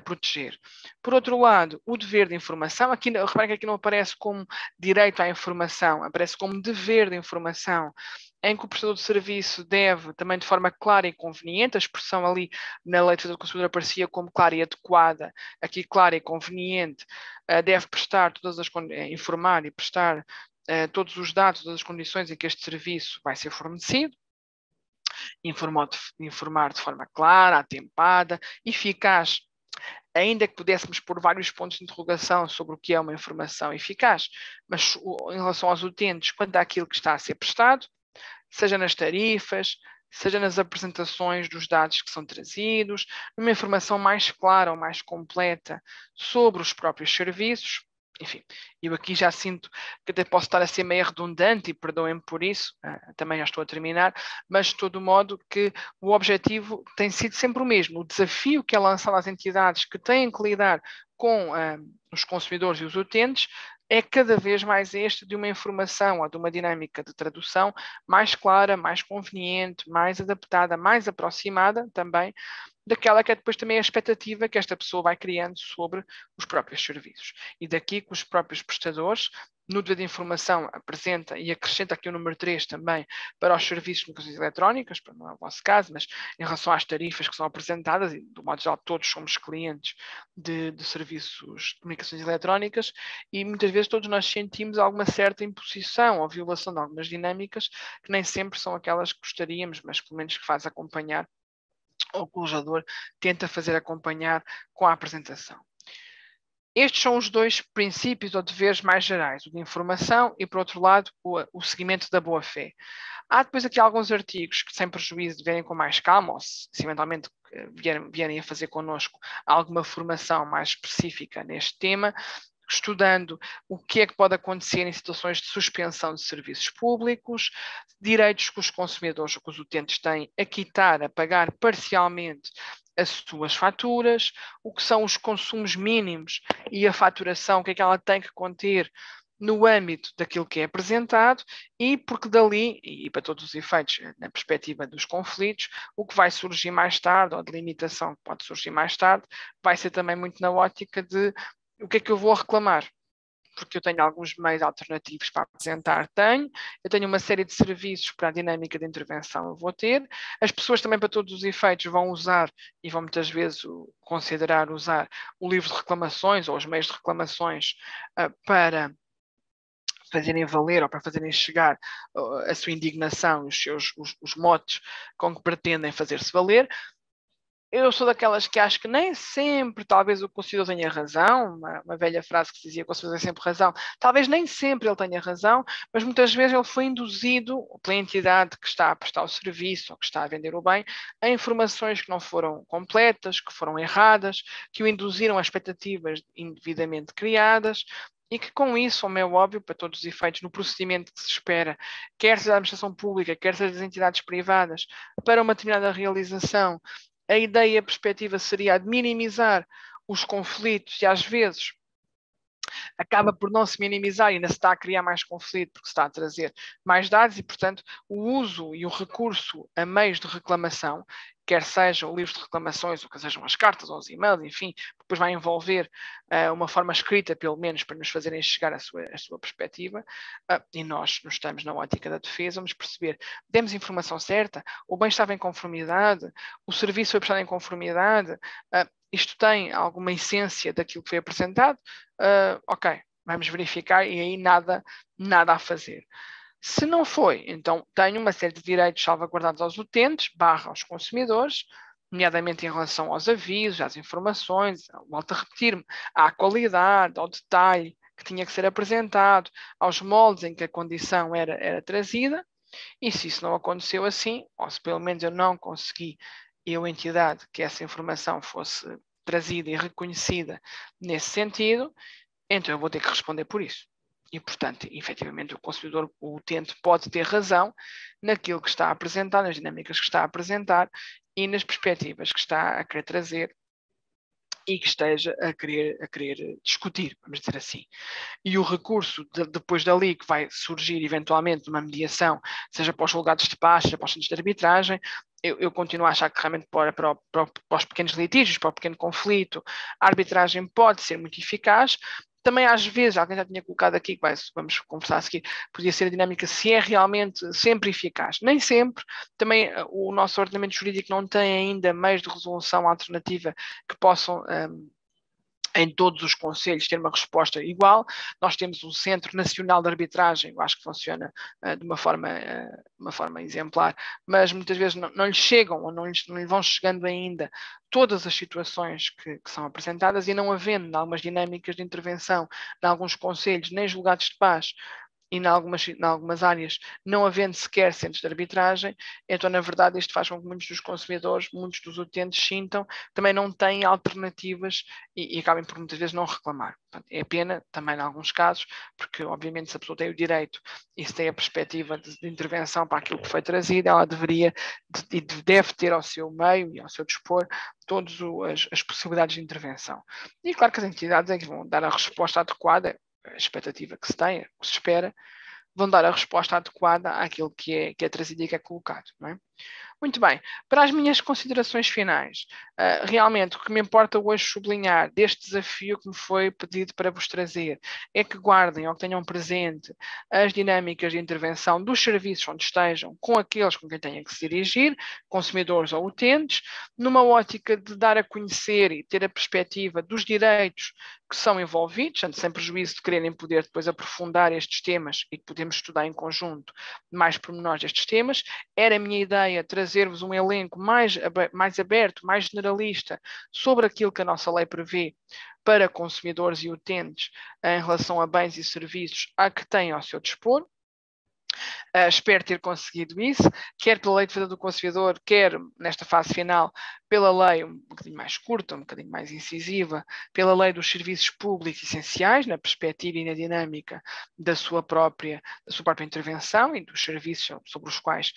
proteger. Por outro lado, o dever de informação, aqui, repare que aqui não aparece como direito à informação, aparece como dever de informação, em que o prestador de serviço deve, também de forma clara e conveniente, a expressão ali na Lei de Defesa do Consumidor aparecia como clara e adequada, aqui clara e conveniente, deve prestar informar e prestar todos os dados, todas as condições em que este serviço vai ser fornecido, informar de forma clara, atempada, eficaz, ainda que pudéssemos pôr vários pontos de interrogação sobre o que é uma informação eficaz, mas em relação aos utentes, quanto àquilo que está a ser prestado, seja nas tarifas, seja nas apresentações dos dados que são trazidos, uma informação mais clara ou mais completa sobre os próprios serviços. Enfim, eu aqui já sinto que até posso estar a ser meio redundante e perdoem-me por isso, também já estou a terminar, mas de todo modo que o objetivo tem sido sempre o mesmo. O desafio que é lançado às entidades que têm que lidar com os consumidores e os utentes é cada vez mais este de uma informação ou de uma dinâmica de tradução mais clara, mais conveniente, mais adaptada, mais aproximada também daquela que é depois também a expectativa que esta pessoa vai criando sobre os próprios serviços. E daqui que os próprios prestadores, no dever de informação, apresenta e acrescenta aqui o número 3 também para os serviços de comunicações eletrónicas, para não é o vosso caso, mas em relação às tarifas que são apresentadas, e do modo geral todos somos clientes de serviços de comunicações eletrónicas, e muitas vezes todos nós sentimos alguma certa imposição ou violação de algumas dinâmicas que nem sempre são aquelas que gostaríamos, mas pelo menos que faz acompanhar, ou que o legislador tenta fazer acompanhar com a apresentação. Estes são os dois princípios ou deveres mais gerais, o de informação e, por outro lado, o seguimento da boa-fé. Há depois aqui alguns artigos que, sem prejuízo de verem com mais calma, ou se eventualmente vierem a fazer connosco alguma formação mais específica neste tema, estudando o que é que pode acontecer em situações de suspensão de serviços públicos, direitos que os consumidores ou que os utentes têm a quitar, a pagar parcialmente as suas faturas, o que são os consumos mínimos e a faturação, o que é que ela tem que conter no âmbito daquilo que é apresentado e porque dali, e para todos os efeitos, na perspectiva dos conflitos, o que vai surgir mais tarde, ou de limitação que pode surgir mais tarde, vai ser também muito na ótica de o que é que eu vou reclamar? Porque eu tenho alguns meios alternativos para apresentar, eu tenho uma série de serviços para a dinâmica de intervenção eu vou ter, as pessoas também para todos os efeitos vão usar e vão muitas vezes considerar usar o livro de reclamações ou os meios de reclamações para fazerem valer ou para fazerem chegar a sua indignação, os motes com que pretendem fazer-se valer. Eu sou daquelas que acho que nem sempre talvez o consumidor tenha razão, uma velha frase que se dizia que o consumidor tem sempre razão, talvez nem sempre ele tenha razão, mas muitas vezes ele foi induzido pela entidade que está a prestar o serviço ou que está a vender o bem a informações que não foram completas, que foram erradas, que o induziram a expectativas indevidamente criadas, e que com isso, como é óbvio, para todos os efeitos, no procedimento que se espera, quer seja da administração pública, quer seja das entidades privadas, para uma determinada realização, a ideia, a perspectiva seria a de minimizar os conflitos e às vezes acaba por não se minimizar e ainda se está a criar mais conflito porque se está a trazer mais dados e, portanto, o uso e o recurso a meios de reclamação quer seja o livro de reclamações, ou que sejam as cartas ou os e-mails, enfim, depois vai envolver uma forma escrita, pelo menos, para nos fazerem chegar a sua perspectiva, e nós estamos na ótica da defesa, vamos perceber, demos informação certa, o bem estava em conformidade, o serviço foi prestado em conformidade, isto tem alguma essência daquilo que foi apresentado, ok, vamos verificar e aí nada a fazer. Se não foi, então tenho uma série de direitos salvaguardados aos utentes, aos consumidores, nomeadamente em relação aos avisos, às informações, volto a repetir-me, à qualidade, ao detalhe que tinha que ser apresentado, aos moldes em que a condição era trazida, e se isso não aconteceu assim, ou se pelo menos eu não consegui, a entidade, que essa informação fosse trazida e reconhecida nesse sentido, então eu vou ter que responder por isso. E, portanto, efetivamente, o consumidor, o utente, pode ter razão naquilo que está a apresentar, nas dinâmicas que está a apresentar e nas perspectivas que está a querer trazer e que esteja a querer discutir, vamos dizer assim. E o recurso, depois dali, que vai surgir eventualmente uma mediação, seja para os julgados de paz, seja para os centros de arbitragem, eu continuo a achar que realmente para os pequenos litígios, para o pequeno conflito, a arbitragem pode ser muito eficaz. Também, às vezes, alguém já tinha colocado aqui, vamos conversar a seguir, podia ser a dinâmica se é realmente sempre eficaz. Nem sempre. Também o nosso ordenamento jurídico não tem ainda meios de resolução alternativa que possam em todos os conselhos ter uma resposta igual. Nós temos um Centro Nacional de Arbitragem, eu acho que funciona de uma forma exemplar, mas muitas vezes não lhes chegam ou não lhes vão chegando ainda todas as situações que são apresentadas, e não havendo algumas dinâmicas de intervenção em alguns conselhos, nem julgados de paz, e em algumas áreas não havendo sequer centros de arbitragem, então na verdade isto faz com que muitos dos consumidores, muitos dos utentes sintam, também não têm alternativas e acabem por muitas vezes não reclamar. Portanto, é pena também em alguns casos, porque obviamente se a pessoa tem o direito e se tem a perspectiva de intervenção para aquilo que foi trazido, ela deveria e deve ter ao seu meio e ao seu dispor todas as possibilidades de intervenção. E claro que as entidades é que vão dar a resposta adequada, a expectativa que se tem, o que se espera, vão dar a resposta adequada àquilo que é trazido e que é colocado, não é? Muito bem, para as minhas considerações finais, realmente o que me importa hoje sublinhar deste desafio que me foi pedido para vos trazer é que guardem ou que tenham presente as dinâmicas de intervenção dos serviços onde estejam com aqueles com quem tenham que se dirigir, consumidores ou utentes, numa ótica de dar a conhecer e ter a perspectiva dos direitos que são envolvidos, sem prejuízo de quererem poder depois aprofundar estes temas e que podemos estudar em conjunto mais pormenores destes temas. Era a minha ideia trazer-vos um elenco mais aberto, mais generalista sobre aquilo que a nossa lei prevê para consumidores e utentes em relação a bens e serviços a que têm ao seu dispor. Espero ter conseguido isso, quer pela Lei de Defesa do Consumidor, quer nesta fase final pela lei um bocadinho mais curta, um bocadinho mais incisiva, pela Lei dos Serviços Públicos Essenciais, na perspectiva e na dinâmica da sua própria intervenção e dos serviços sobre os quais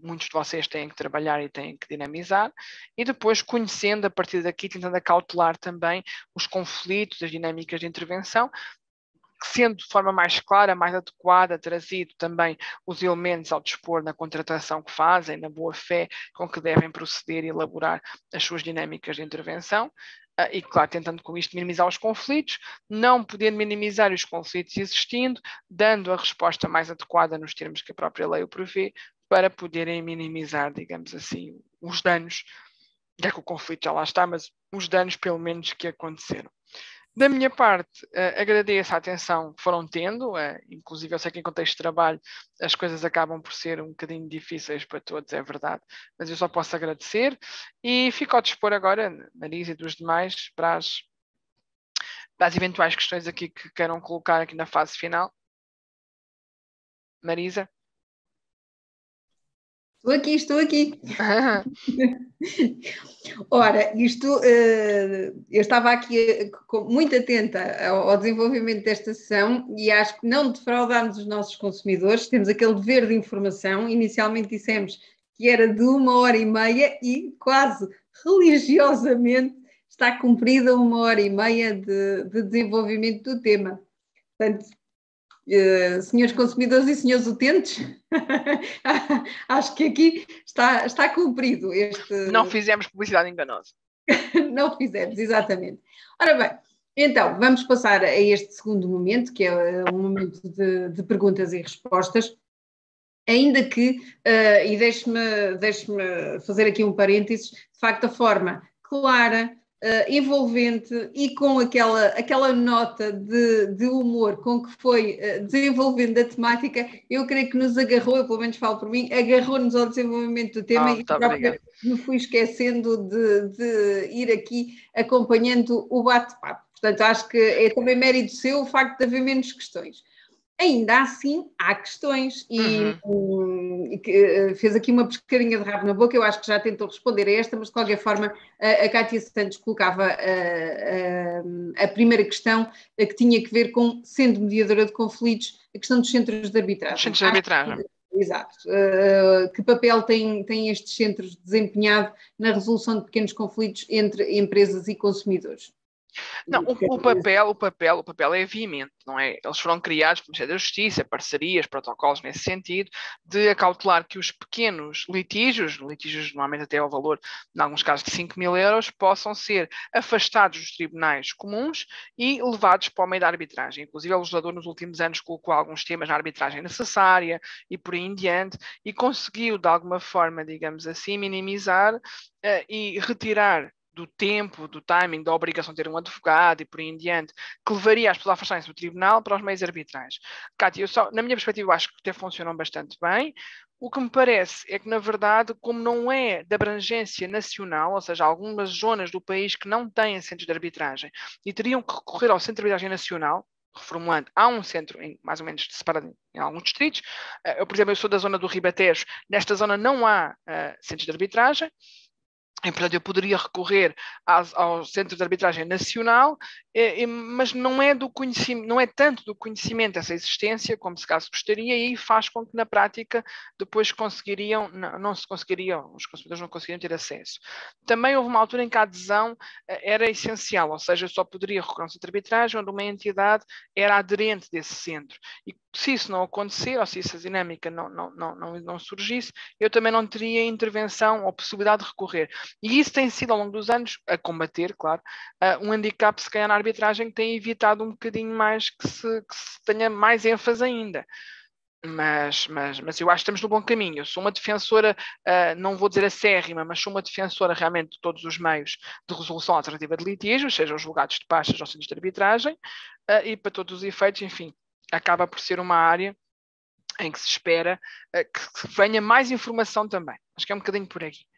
muitos de vocês têm que trabalhar e têm que dinamizar, e depois conhecendo a partir daqui, tentando acautelar também os conflitos, as dinâmicas de intervenção, sendo de forma mais clara, mais adequada, trazido também os elementos ao dispor na contratação que fazem, na boa-fé com que devem proceder e elaborar as suas dinâmicas de intervenção, e claro, tentando com isto minimizar os conflitos, não podendo minimizar os conflitos existindo, dando a resposta mais adequada nos termos que a própria lei o prevê, para poderem minimizar, digamos assim, os danos, já que o conflito já lá está, mas os danos pelo menos que aconteceram. Da minha parte, agradeço a atenção que foram tendo, inclusive eu sei que em contexto de trabalho as coisas acabam por ser um bocadinho difíceis para todos, é verdade, mas eu só posso agradecer e fico ao dispor agora, Marisa e dos demais, para as eventuais questões aqui que queiram colocar aqui na fase final. Marisa? Estou aqui. Ora, eu estava aqui muito atenta ao desenvolvimento desta sessão e acho que não defraudámos os nossos consumidores, temos aquele dever de informação, inicialmente dissemos que era de 1h30 e quase religiosamente está cumprida 1h30 de desenvolvimento do tema. Portanto, senhores consumidores e senhores utentes, acho que aqui está cumprido este... Não fizemos publicidade enganosa. Não fizemos, exatamente. Ora bem, então, vamos passar a este segundo momento, que é um momento de perguntas e respostas, ainda que, e deixe-me fazer aqui um parênteses, de facto a forma clara, envolvente e com aquela nota de humor com que foi desenvolvendo a temática, eu creio que nos agarrou, eu pelo menos falo por mim, agarrou-nos ao desenvolvimento do tema e próprio me fui esquecendo de ir aqui acompanhando o bate-papo. Portanto, acho que é também mérito seu o facto de haver menos questões. Ainda assim, há questões e fez aqui uma pescadinha de rabo na boca, eu acho que já tentou responder a esta, mas de qualquer forma a Cátia Santos colocava a primeira questão que tinha que ver com, sendo mediadora de conflitos, a questão dos centros de arbitragem. Os centros de arbitragem. Exato. Que papel tem estes centros desempenhado na resolução de pequenos conflitos entre empresas e consumidores? Não, o papel é veemente, não é? Eles foram criados pelo Ministério da Justiça, parcerias, protocolos nesse sentido, de acautelar que os pequenos litígios normalmente até ao valor, em alguns casos de 5.000 euros, possam ser afastados dos tribunais comuns e levados para o meio da arbitragem. Inclusive, o legislador nos últimos anos colocou alguns temas na arbitragem necessária e por aí em diante, e conseguiu, de alguma forma, digamos assim, minimizar e retirar do tempo, do timing, da obrigação de ter um advogado e por aí em diante, que levaria as pessoas a afastarem-se do tribunal para os meios arbitrais. Cátia, na minha perspectiva, eu acho que até funcionam bastante bem. O que me parece é que, na verdade, como não é de abrangência nacional, ou seja, algumas zonas do país que não têm centros de arbitragem e teriam que recorrer ao centro de arbitragem nacional, reformulando, há um centro mais ou menos separado em alguns distritos. Eu, por exemplo, eu sou da zona do Ribatejo, nesta zona não há centros de arbitragem. E, portanto, eu poderia recorrer ao Centro de Arbitragem Nacional, mas não é tanto do conhecimento dessa existência como se caso gostaria, e faz com que na prática depois os consumidores não conseguiriam ter acesso. Também houve uma altura em que a adesão era essencial, ou seja, eu só poderia recorrer ao Centro de Arbitragem onde uma entidade era aderente desse centro. E se isso não acontecer, ou se essa dinâmica não surgisse, eu também não teria intervenção ou possibilidade de recorrer. E isso tem sido, ao longo dos anos, a combater, claro, um handicap, se calhar, na arbitragem, que tem evitado um bocadinho mais que se tenha mais ênfase ainda. Mas eu acho que estamos no bom caminho. Eu sou uma defensora, não vou dizer acérrima, mas sou uma defensora realmente de todos os meios de resolução alternativa de litígios, sejam os julgados de pastas ou centros de arbitragem, e para todos os efeitos, enfim, acaba por ser uma área em que se espera que venha mais informação também. Acho que é um bocadinho por aqui.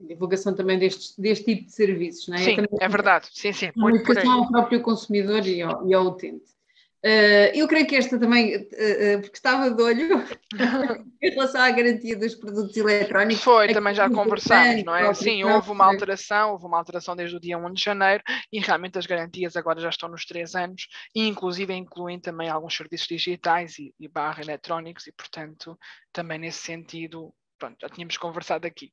Divulgação também deste tipo de serviços, não é? Sim, é verdade. Sim, uma educação ao próprio consumidor e ao utente. Eu creio que esta também, porque estava de olho em relação à garantia dos produtos eletrónicos. Também já conversámos, não é? Sim, houve uma alteração desde o dia 1 de janeiro e realmente as garantias agora já estão nos 3 anos e inclusive incluem também alguns serviços digitais e eletrónicos e, portanto, também nesse sentido, pronto, já tínhamos conversado aqui.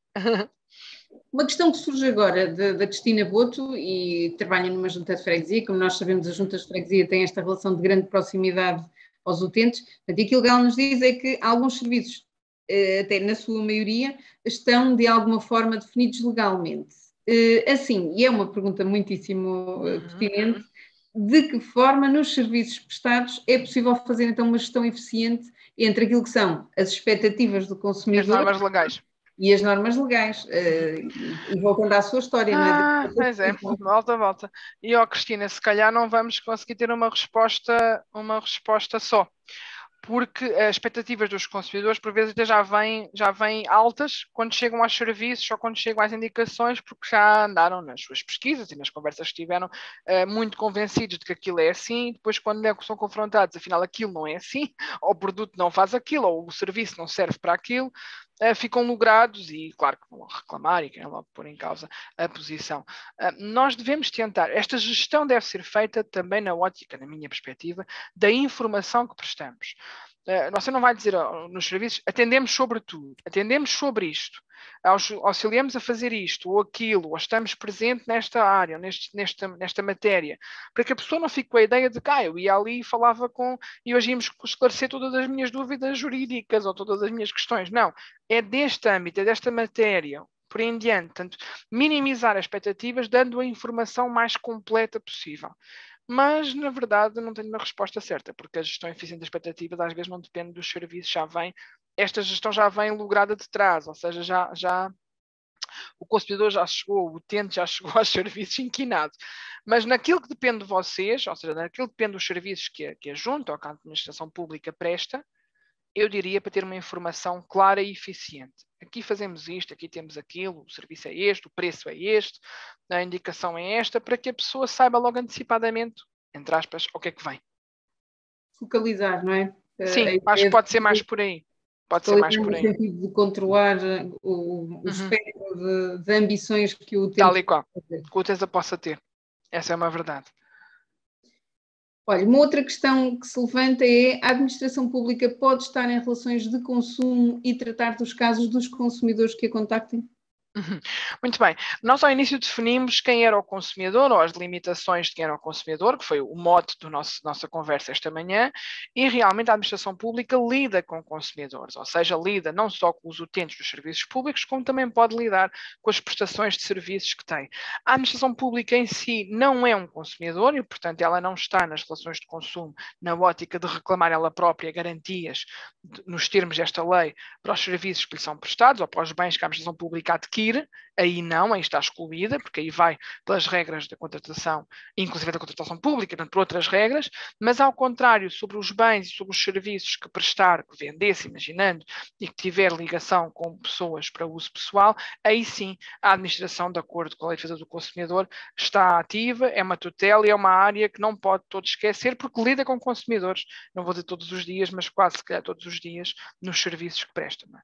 Uma questão que surge agora da Cristina Boto e trabalha numa junta de freguesia, como nós sabemos, as juntas de freguesia têm esta relação de grande proximidade aos utentes, portanto, aquilo que ela nos diz é que alguns serviços, até na sua maioria, estão de alguma forma definidos legalmente. Assim, e é uma pergunta muitíssimo pertinente, de que forma nos serviços prestados é possível fazer então uma gestão eficiente entre aquilo que são as expectativas do consumidor e as normas legais. E as normas legais, e voltando à sua história, não é? Pois é, volta. E, Cristina, se calhar não vamos conseguir ter uma resposta só, porque as expectativas dos consumidores, por vezes, já vêm altas quando chegam aos serviços ou quando chegam às indicações, porque já andaram nas suas pesquisas e nas conversas que tiveram muito convencidos de que aquilo é assim, e depois quando são confrontados, afinal aquilo não é assim, ou o produto não faz aquilo, ou o serviço não serve para aquilo, ficam logrados e, claro, que vão reclamar e querem logo pôr em causa a posição. Nós devemos tentar, esta gestão deve ser feita também na ótica, na minha perspectiva, da informação que prestamos. Você não vai dizer nos serviços, atendemos sobre tudo, atendemos sobre isto, auxiliamos a fazer isto ou aquilo, ou estamos presentes nesta área, nesta matéria, para que a pessoa não fique com a ideia de que eu ia ali e falava e hoje íamos esclarecer todas as minhas dúvidas jurídicas ou todas as minhas questões. Não, é deste âmbito, é desta matéria, por aí em diante. Portanto, minimizar as expectativas, dando a informação mais completa possível. Mas, na verdade, não tenho uma resposta certa, porque a gestão eficiente das expectativas às vezes não depende dos serviços, esta gestão já vem lograda de trás, ou seja, o consumidor já chegou, o utente já chegou aos serviços inquinados. Mas naquilo que depende de vocês, ou seja, naquilo que depende dos serviços que a Junta ou que a administração pública presta, eu diria para ter uma informação clara e eficiente. Aqui fazemos isto, aqui temos aquilo, o serviço é este, o preço é este, a indicação é esta, para que a pessoa saiba logo antecipadamente, entre aspas, o que é que vem. Focalizar, não é? Sim, acho que pode ser mais por aí. Pode ser mais por aí. No sentido de controlar o espectro de ambições que o utente... Tal e qual, que o utente possa ter. Essa é uma verdade. Olha, uma outra questão que se levanta é: a administração pública pode estar em relações de consumo e tratar dos casos dos consumidores que a contactem? Muito bem. Nós ao início definimos quem era o consumidor ou as limitações de quem era o consumidor, que foi o mote da nossa conversa esta manhã, e realmente a administração pública lida com consumidores, ou seja, lida não só com os utentes dos serviços públicos, como também pode lidar com as prestações de serviços que tem. A administração pública em si não é um consumidor e, portanto, ela não está nas relações de consumo na ótica de reclamar ela própria garantias nos termos desta lei para os serviços que lhe são prestados ou para os bens que a administração pública adquire. Aí não, aí está excluída, porque aí vai pelas regras da contratação, inclusive da contratação pública, portanto, por outras regras, mas ao contrário, sobre os bens e sobre os serviços que prestar, que vendesse, imaginando, e que tiver ligação com pessoas para uso pessoal, aí sim a administração, de acordo com a Lei de Defesa do Consumidor, está ativa, é uma tutela e é uma área que não pode todos esquecer, porque lida com consumidores, não vou dizer todos os dias, mas quase se calhar todos os dias, nos serviços que presta. Não é?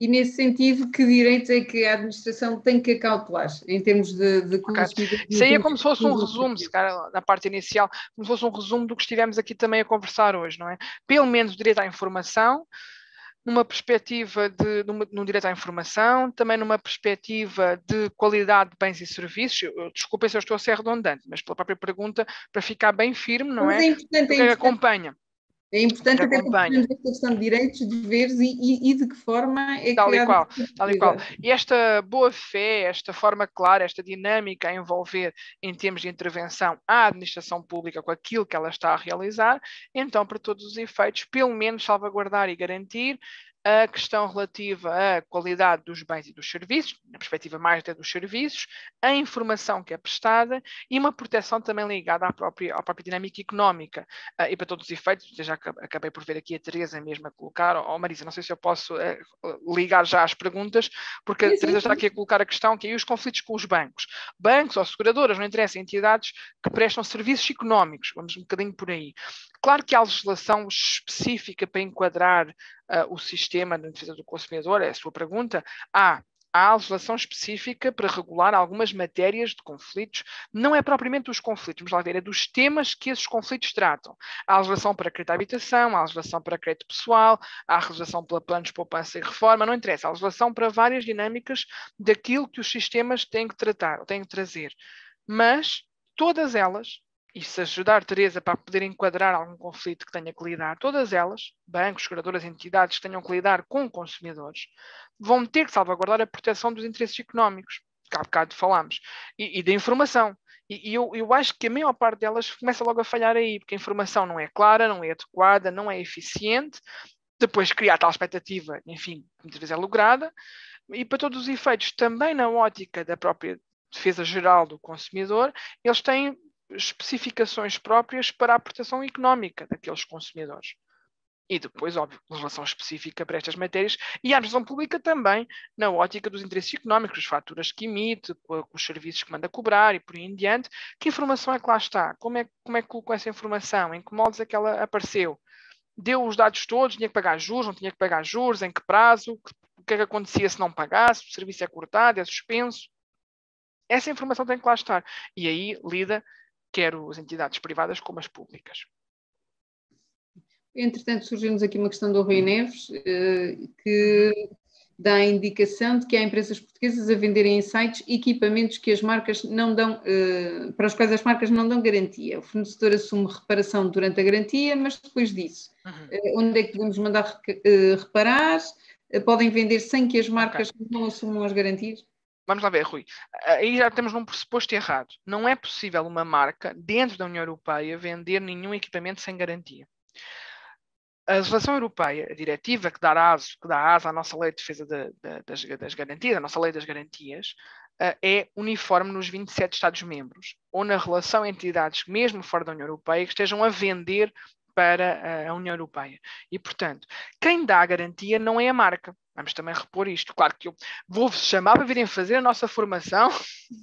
E nesse sentido, que direitos é que a administração tem que acautelar em termos de consumidores? Isso aí é como se fosse um resumo, se calhar, na parte inicial, como se fosse um resumo do que estivemos aqui também a conversar hoje, não é? Pelo menos o direito à informação, numa perspectiva num direito à informação, também numa perspectiva de qualidade de bens e serviços. Desculpem se eu estou a ser redundante, mas pela própria pergunta, para ficar bem firme, não é? É importante, o que é que acompanha? É importante até porque esta questão de direitos, deveres e de que forma é tal e qual, tal e qual. E esta boa-fé, esta forma clara, esta dinâmica a envolver em termos de intervenção a administração pública com aquilo que ela está a realizar, então, para todos os efeitos, pelo menos salvaguardar e garantir a questão relativa à qualidade dos bens e dos serviços, na perspectiva mais até dos serviços, a informação que é prestada e uma proteção também ligada à própria dinâmica económica. E para todos os efeitos, já acabei por ver aqui a Teresa mesmo a colocar, Marisa, não sei se eu posso ligar já às perguntas, porque a Teresa está aqui a colocar a questão que é os conflitos com os bancos. Bancos ou seguradoras, não interessa, entidades que prestam serviços económicos, vamos um bocadinho por aí. Claro que há legislação específica para enquadrar o sistema de defesa do consumidor, é a sua pergunta. Há legislação específica para regular algumas matérias de conflitos, não é propriamente dos conflitos, vamos lá ver, é dos temas que esses conflitos tratam. Há legislação para crédito à habitação, há legislação para crédito pessoal, há legislação para planos de poupança e reforma, não interessa, há legislação para várias dinâmicas daquilo que os sistemas têm que tratar, ou têm que trazer. Mas todas elas, e se ajudar Teresa para poder enquadrar algum conflito que tenha que lidar, todas elas, bancos, seguradoras, entidades que tenham que lidar com consumidores, vão ter que salvaguardar a proteção dos interesses económicos, que há bocado falámos, e da informação. E eu acho que a maior parte delas começa logo a falhar aí, porque a informação não é clara, não é adequada, não é eficiente, depois criar tal expectativa, enfim, muitas vezes é lograda, e para todos os efeitos, também na ótica da própria defesa geral do consumidor, eles têm especificações próprias para a proteção económica daqueles consumidores. E depois, óbvio, legislação específica para estas matérias e a administração pública também na ótica dos interesses económicos, as faturas que emite, com os serviços que manda cobrar e por aí em diante. Que informação é que lá está? Como é que colocou essa informação? Em que moldes é que ela apareceu? Deu os dados todos? Tinha que pagar juros? Não tinha que pagar juros? Em que prazo? O que é que acontecia se não pagasse? O serviço é cortado? É suspenso? Essa informação tem que lá estar. E aí lida quer as entidades privadas como as públicas. Entretanto, surgiu-nos aqui uma questão do Rui Neves, que dá a indicação de que há empresas portuguesas a venderem em sites equipamentos que as marcas não dão, para os quais as marcas não dão garantia. O fornecedor assume reparação durante a garantia, mas depois disso, onde é que podemos mandar reparar? Podem vender sem que as marcas não assumam as garantias? Vamos lá ver, Rui. Aí já temos um pressuposto errado. Não é possível uma marca, dentro da União Europeia, vender nenhum equipamento sem garantia. A legislação europeia, a diretiva que dá asa à nossa lei de defesa das garantias, a nossa lei das garantias, é uniforme nos 27 Estados-membros, ou na relação entre entidades, mesmo fora da União Europeia, que estejam a vender para a União Europeia. E, portanto, quem dá a garantia não é a marca. Vamos também repor isto. Claro que eu vou-vos chamar para virem fazer a nossa formação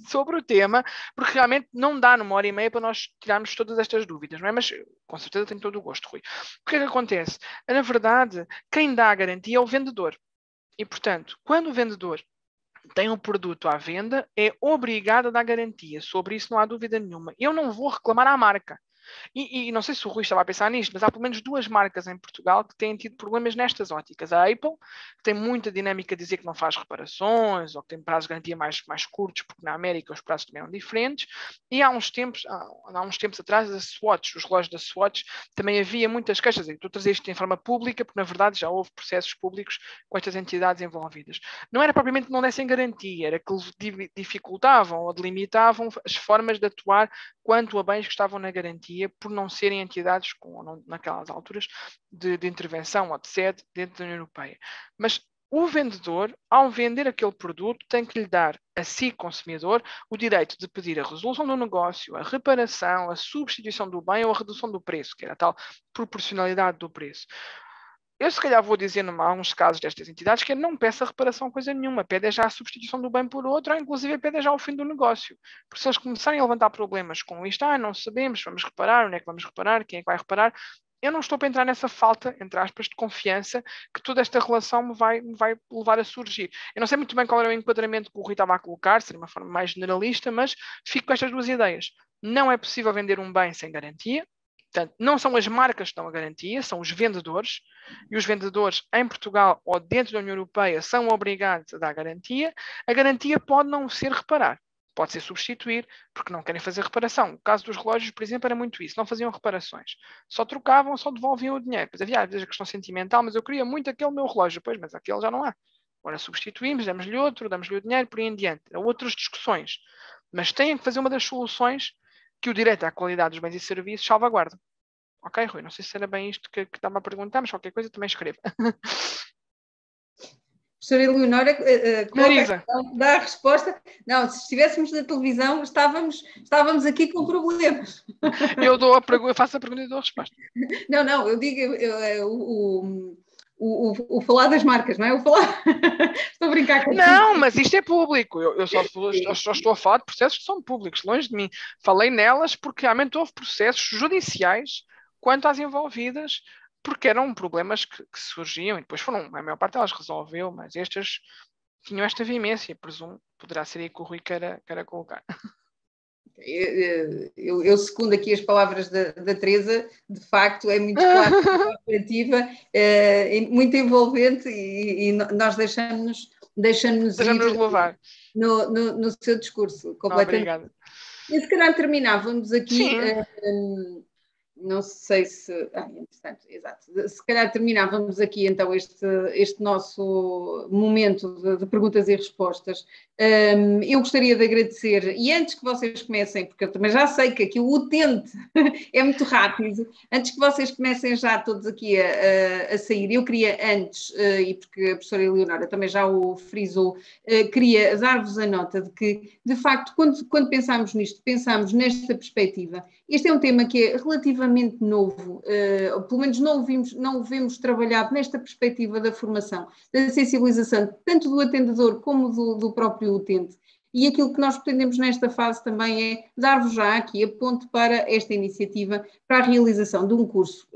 sobre o tema, porque realmente não dá numa hora e meia para nós tirarmos todas estas dúvidas, não é? Mas com certeza tenho todo o gosto, Rui. O que é que acontece? Na verdade, quem dá a garantia é o vendedor. E, portanto, quando o vendedor tem um produto à venda, é obrigado a dar garantia. Sobre isso não há dúvida nenhuma. Eu não vou reclamar à marca. E não sei se o Rui estava a pensar nisto, mas há pelo menos 2 marcas em Portugal que têm tido problemas nestas óticas. A Apple, que tem muita dinâmica a dizer que não faz reparações, ou que tem prazos de garantia mais curtos, porque na América os prazos também eram diferentes. E há uns tempos atrás, a Swatch, os relógios da Swatch, também havia muitas queixas. Estou a trazer isto em forma pública, porque na verdade já houve processos públicos com estas entidades envolvidas. Não era propriamente que não dessem garantia, era que dificultavam ou delimitavam as formas de atuar quanto a bens que estavam na garantia, por não serem entidades, naquelas alturas, de intervenção ou de sede dentro da União Europeia. Mas o vendedor, ao vender aquele produto, tem que lhe dar a si, consumidor, o direito de pedir a resolução do negócio, a reparação, a substituição do bem ou a redução do preço, que era a tal proporcionalidade do preço. Eu, se calhar, vou dizer, em alguns casos destas entidades, que não peça reparação coisa nenhuma, pede já a substituição do bem por outro, ou inclusive pede já o fim do negócio. Porque se eles começarem a levantar problemas com isto, não sabemos, vamos reparar, onde é que vamos reparar, quem é que vai reparar, eu não estou para entrar nessa falta, entre aspas, de confiança que toda esta relação me vai levar a surgir. Eu não sei muito bem qual era o enquadramento que o Rui estava a colocar, seria uma forma mais generalista, mas fico com estas 2 ideias. Não é possível vender um bem sem garantia. Portanto, não são as marcas que dão a garantia, são os vendedores, e os vendedores em Portugal ou dentro da União Europeia são obrigados a dar garantia. A garantia pode não ser reparar, pode ser substituir, porque não querem fazer reparação. O caso dos relógios, por exemplo, era muito isso, não faziam reparações. Só trocavam, só devolviam o dinheiro. Pois havia às vezes a questão sentimental, mas eu queria muito aquele meu relógio, pois, mas aquele já não há. Agora substituímos, damos-lhe outro, damos-lhe o dinheiro, por aí em diante. Há outras discussões. Mas têm que fazer uma das soluções que o direito à qualidade dos bens e serviços salvaguarda. Ok, Rui? Não sei se era bem isto que estava a perguntar, mas qualquer coisa também escreva. Professora Eleonora, Marisa, dá a resposta. Não, se estivéssemos na televisão, estávamos aqui com problemas. Eu faço a pergunta e dou a resposta. Não, eu digo o falar das marcas, não é? O falar. Estou a brincar com isso. Não, mas isto é público. Eu só estou a falar de processos que são públicos, longe de mim. Falei nelas porque realmente houve processos judiciais quanto às envolvidas, porque eram problemas que surgiam e depois a maior parte delas resolveu, mas estas tinham esta vimência, presumo, poderá ser aí que o Rui queira colocar. Eu segundo aqui as palavras da Teresa, de facto é muito claro, operativa, muito envolvente e nós deixamos-nos levar no seu discurso completamente. Obrigada. E se calhar terminávamos aqui, não sei se... interessante, exato. Se calhar terminávamos aqui então este nosso momento de perguntas e respostas. Eu gostaria de agradecer, e antes que vocês comecem, porque eu também já sei que aqui o utente é muito rápido, antes que vocês comecem já todos aqui a sair, eu queria antes, e porque a professora Eleonora também já o frisou, queria dar-vos a nota de que, de facto, quando pensamos nisto, pensamos nesta perspectiva. Este é um tema que é relativamente novo, pelo menos não o vemos trabalhado nesta perspectiva da formação, da sensibilização, tanto do atendedor como do próprio utente. E aquilo que nós pretendemos nesta fase também é dar-vos já aqui a ponte para esta iniciativa, para a realização de um curso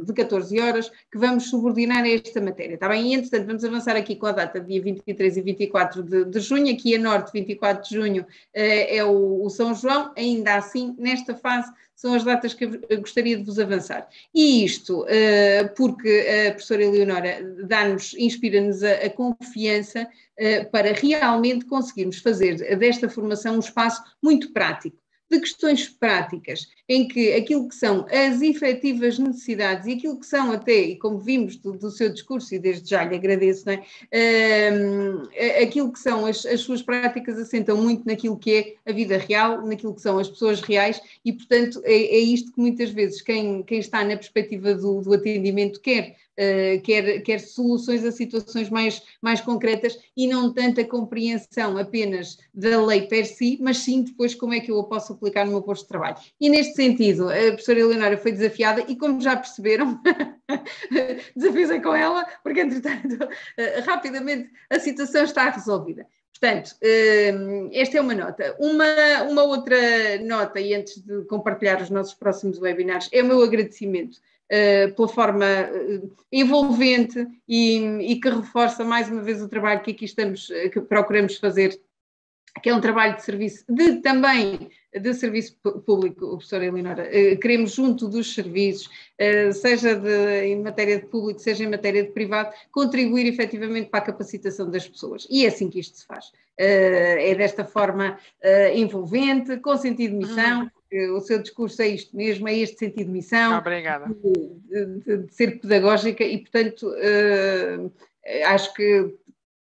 de 14 horas que vamos subordinar a esta matéria. Está bem? E, entretanto, vamos avançar aqui com a data, dia 23 e 24 de junho. Aqui a norte, 24 de junho, é o São João. Ainda assim, nesta fase, são as datas que eu gostaria de vos avançar. E isto porque a professora Eleonora inspira-nos a confiança para realmente conseguirmos fazer desta formação um espaço muito prático, de questões práticas, em que aquilo que são as efetivas necessidades e aquilo que são até, e como vimos do seu discurso, e desde já lhe agradeço, não é? Aquilo que são as suas práticas assentam muito naquilo que é a vida real, naquilo que são as pessoas reais, e portanto é isto que muitas vezes quem está na perspectiva do atendimento quer soluções a situações mais concretas e não tanta compreensão apenas da lei per si, mas sim depois como é que eu a posso aplicar no meu posto de trabalho. E neste sentido, a professora Eleonora foi desafiada e, como já perceberam, desafiei com ela, porque entretanto, rapidamente a situação está resolvida. Portanto, esta é uma nota. Uma outra nota, e antes de compartilhar os nossos próximos webinars, é o meu agradecimento pela forma envolvente e que reforça mais uma vez o trabalho que aqui que procuramos fazer, que é um trabalho de serviço, também de serviço público, professora Eleonora. Queremos, junto dos serviços, seja em matéria de público, seja em matéria de privado, contribuir efetivamente para a capacitação das pessoas. E é assim que isto se faz. É desta forma envolvente, com sentido de missão. O seu discurso é isto mesmo, é este sentido de missão. Obrigada. De ser pedagógica e, portanto, acho que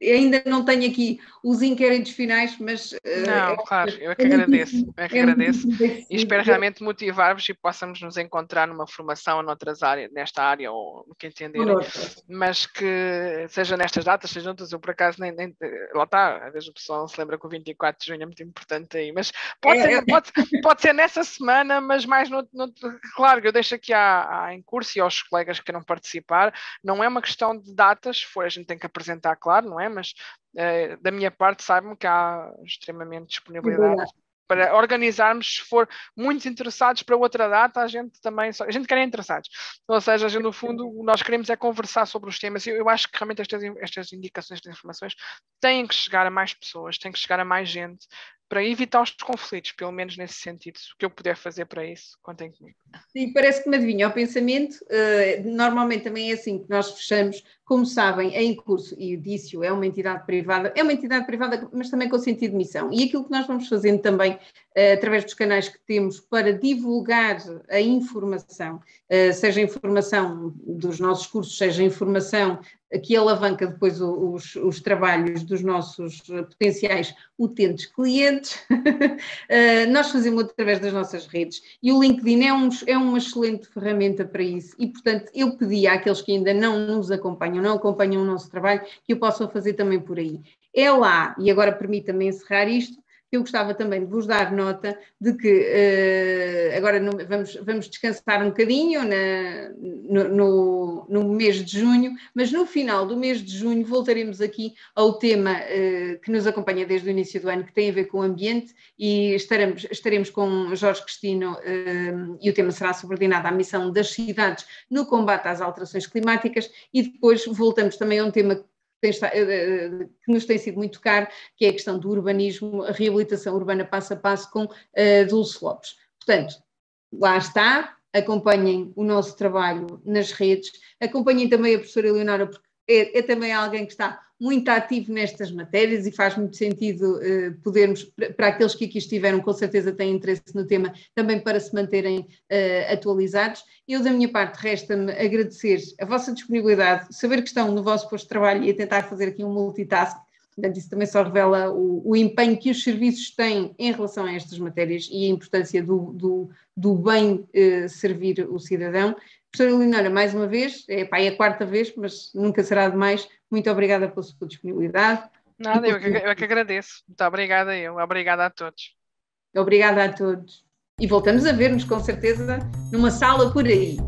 ainda não tenho aqui os inquéritos finais, mas... Não, claro, eu é que agradeço. E espero realmente motivar-vos e possamos nos encontrar numa formação ou noutras áreas, nesta área, ou no que entenderem, mas que seja nestas datas, seja outras, eu por acaso nem lá está, às vezes o pessoal se lembra que o 24 de junho é muito importante aí, mas pode ser nessa semana, mas mais claro, eu deixo aqui em curso e aos colegas que queiram participar, não é uma questão de datas, a gente tem que apresentar, claro, não é? Mas da minha parte saibam que há extremamente disponibilidade para organizarmos. Se for muito interessados para outra data, a gente quer interessados, ou seja, no fundo nós queremos é conversar sobre os temas. Eu acho que realmente estas indicações, estas informações têm que chegar a mais pessoas, têm que chegar a mais gente, para evitar os conflitos, pelo menos nesse sentido. O que eu puder fazer para isso, contem comigo. Sim, parece que me adivinha o pensamento. Normalmente também é assim que nós fechamos. Como sabem, a Incurso, e o Dício é uma entidade privada, mas também com sentido de missão. E aquilo que nós vamos fazendo também, através dos canais que temos para divulgar a informação, seja informação dos nossos cursos, seja informação que alavanca depois os trabalhos dos nossos potenciais utentes clientes, nós fazemos através das nossas redes. E o LinkedIn é uma excelente ferramenta para isso. E, portanto, eu pedi àqueles que ainda não nos acompanham, não acompanham o nosso trabalho, que o possam fazer também por aí. É lá, e agora permita-me encerrar isto, eu gostava também de vos dar nota de que agora vamos descansar um bocadinho no mês de junho, mas no final do mês de junho voltaremos aqui ao tema que nos acompanha desde o início do ano, que tem a ver com o ambiente, e estaremos com Jorge Cristino e o tema será subordinado à missão das cidades no combate às alterações climáticas, e depois voltamos também a um tema que nos tem sido muito caro, que é a questão do urbanismo, a reabilitação urbana passo a passo com Dulce Lopes. Portanto, lá está, acompanhem o nosso trabalho nas redes, acompanhem também a professora Eleonora, porque é também alguém que está muito ativo nestas matérias e faz muito sentido podermos, para aqueles que aqui estiveram, com certeza têm interesse no tema, também para se manterem atualizados. Eu, da minha parte, resta-me agradecer a vossa disponibilidade, saber que estão no vosso posto de trabalho e a tentar fazer aqui um multitask. Portanto, isso também só revela o empenho que os serviços têm em relação a estas matérias e a importância do bem servir o cidadão. Professora Eleonora, mais uma vez, é a quarta vez, mas nunca será demais. Muito obrigada pela sua disponibilidade. Nada, eu é que agradeço. Muito obrigada obrigada a todos. Obrigada a todos. E voltamos a ver-nos, com certeza, numa sala por aí.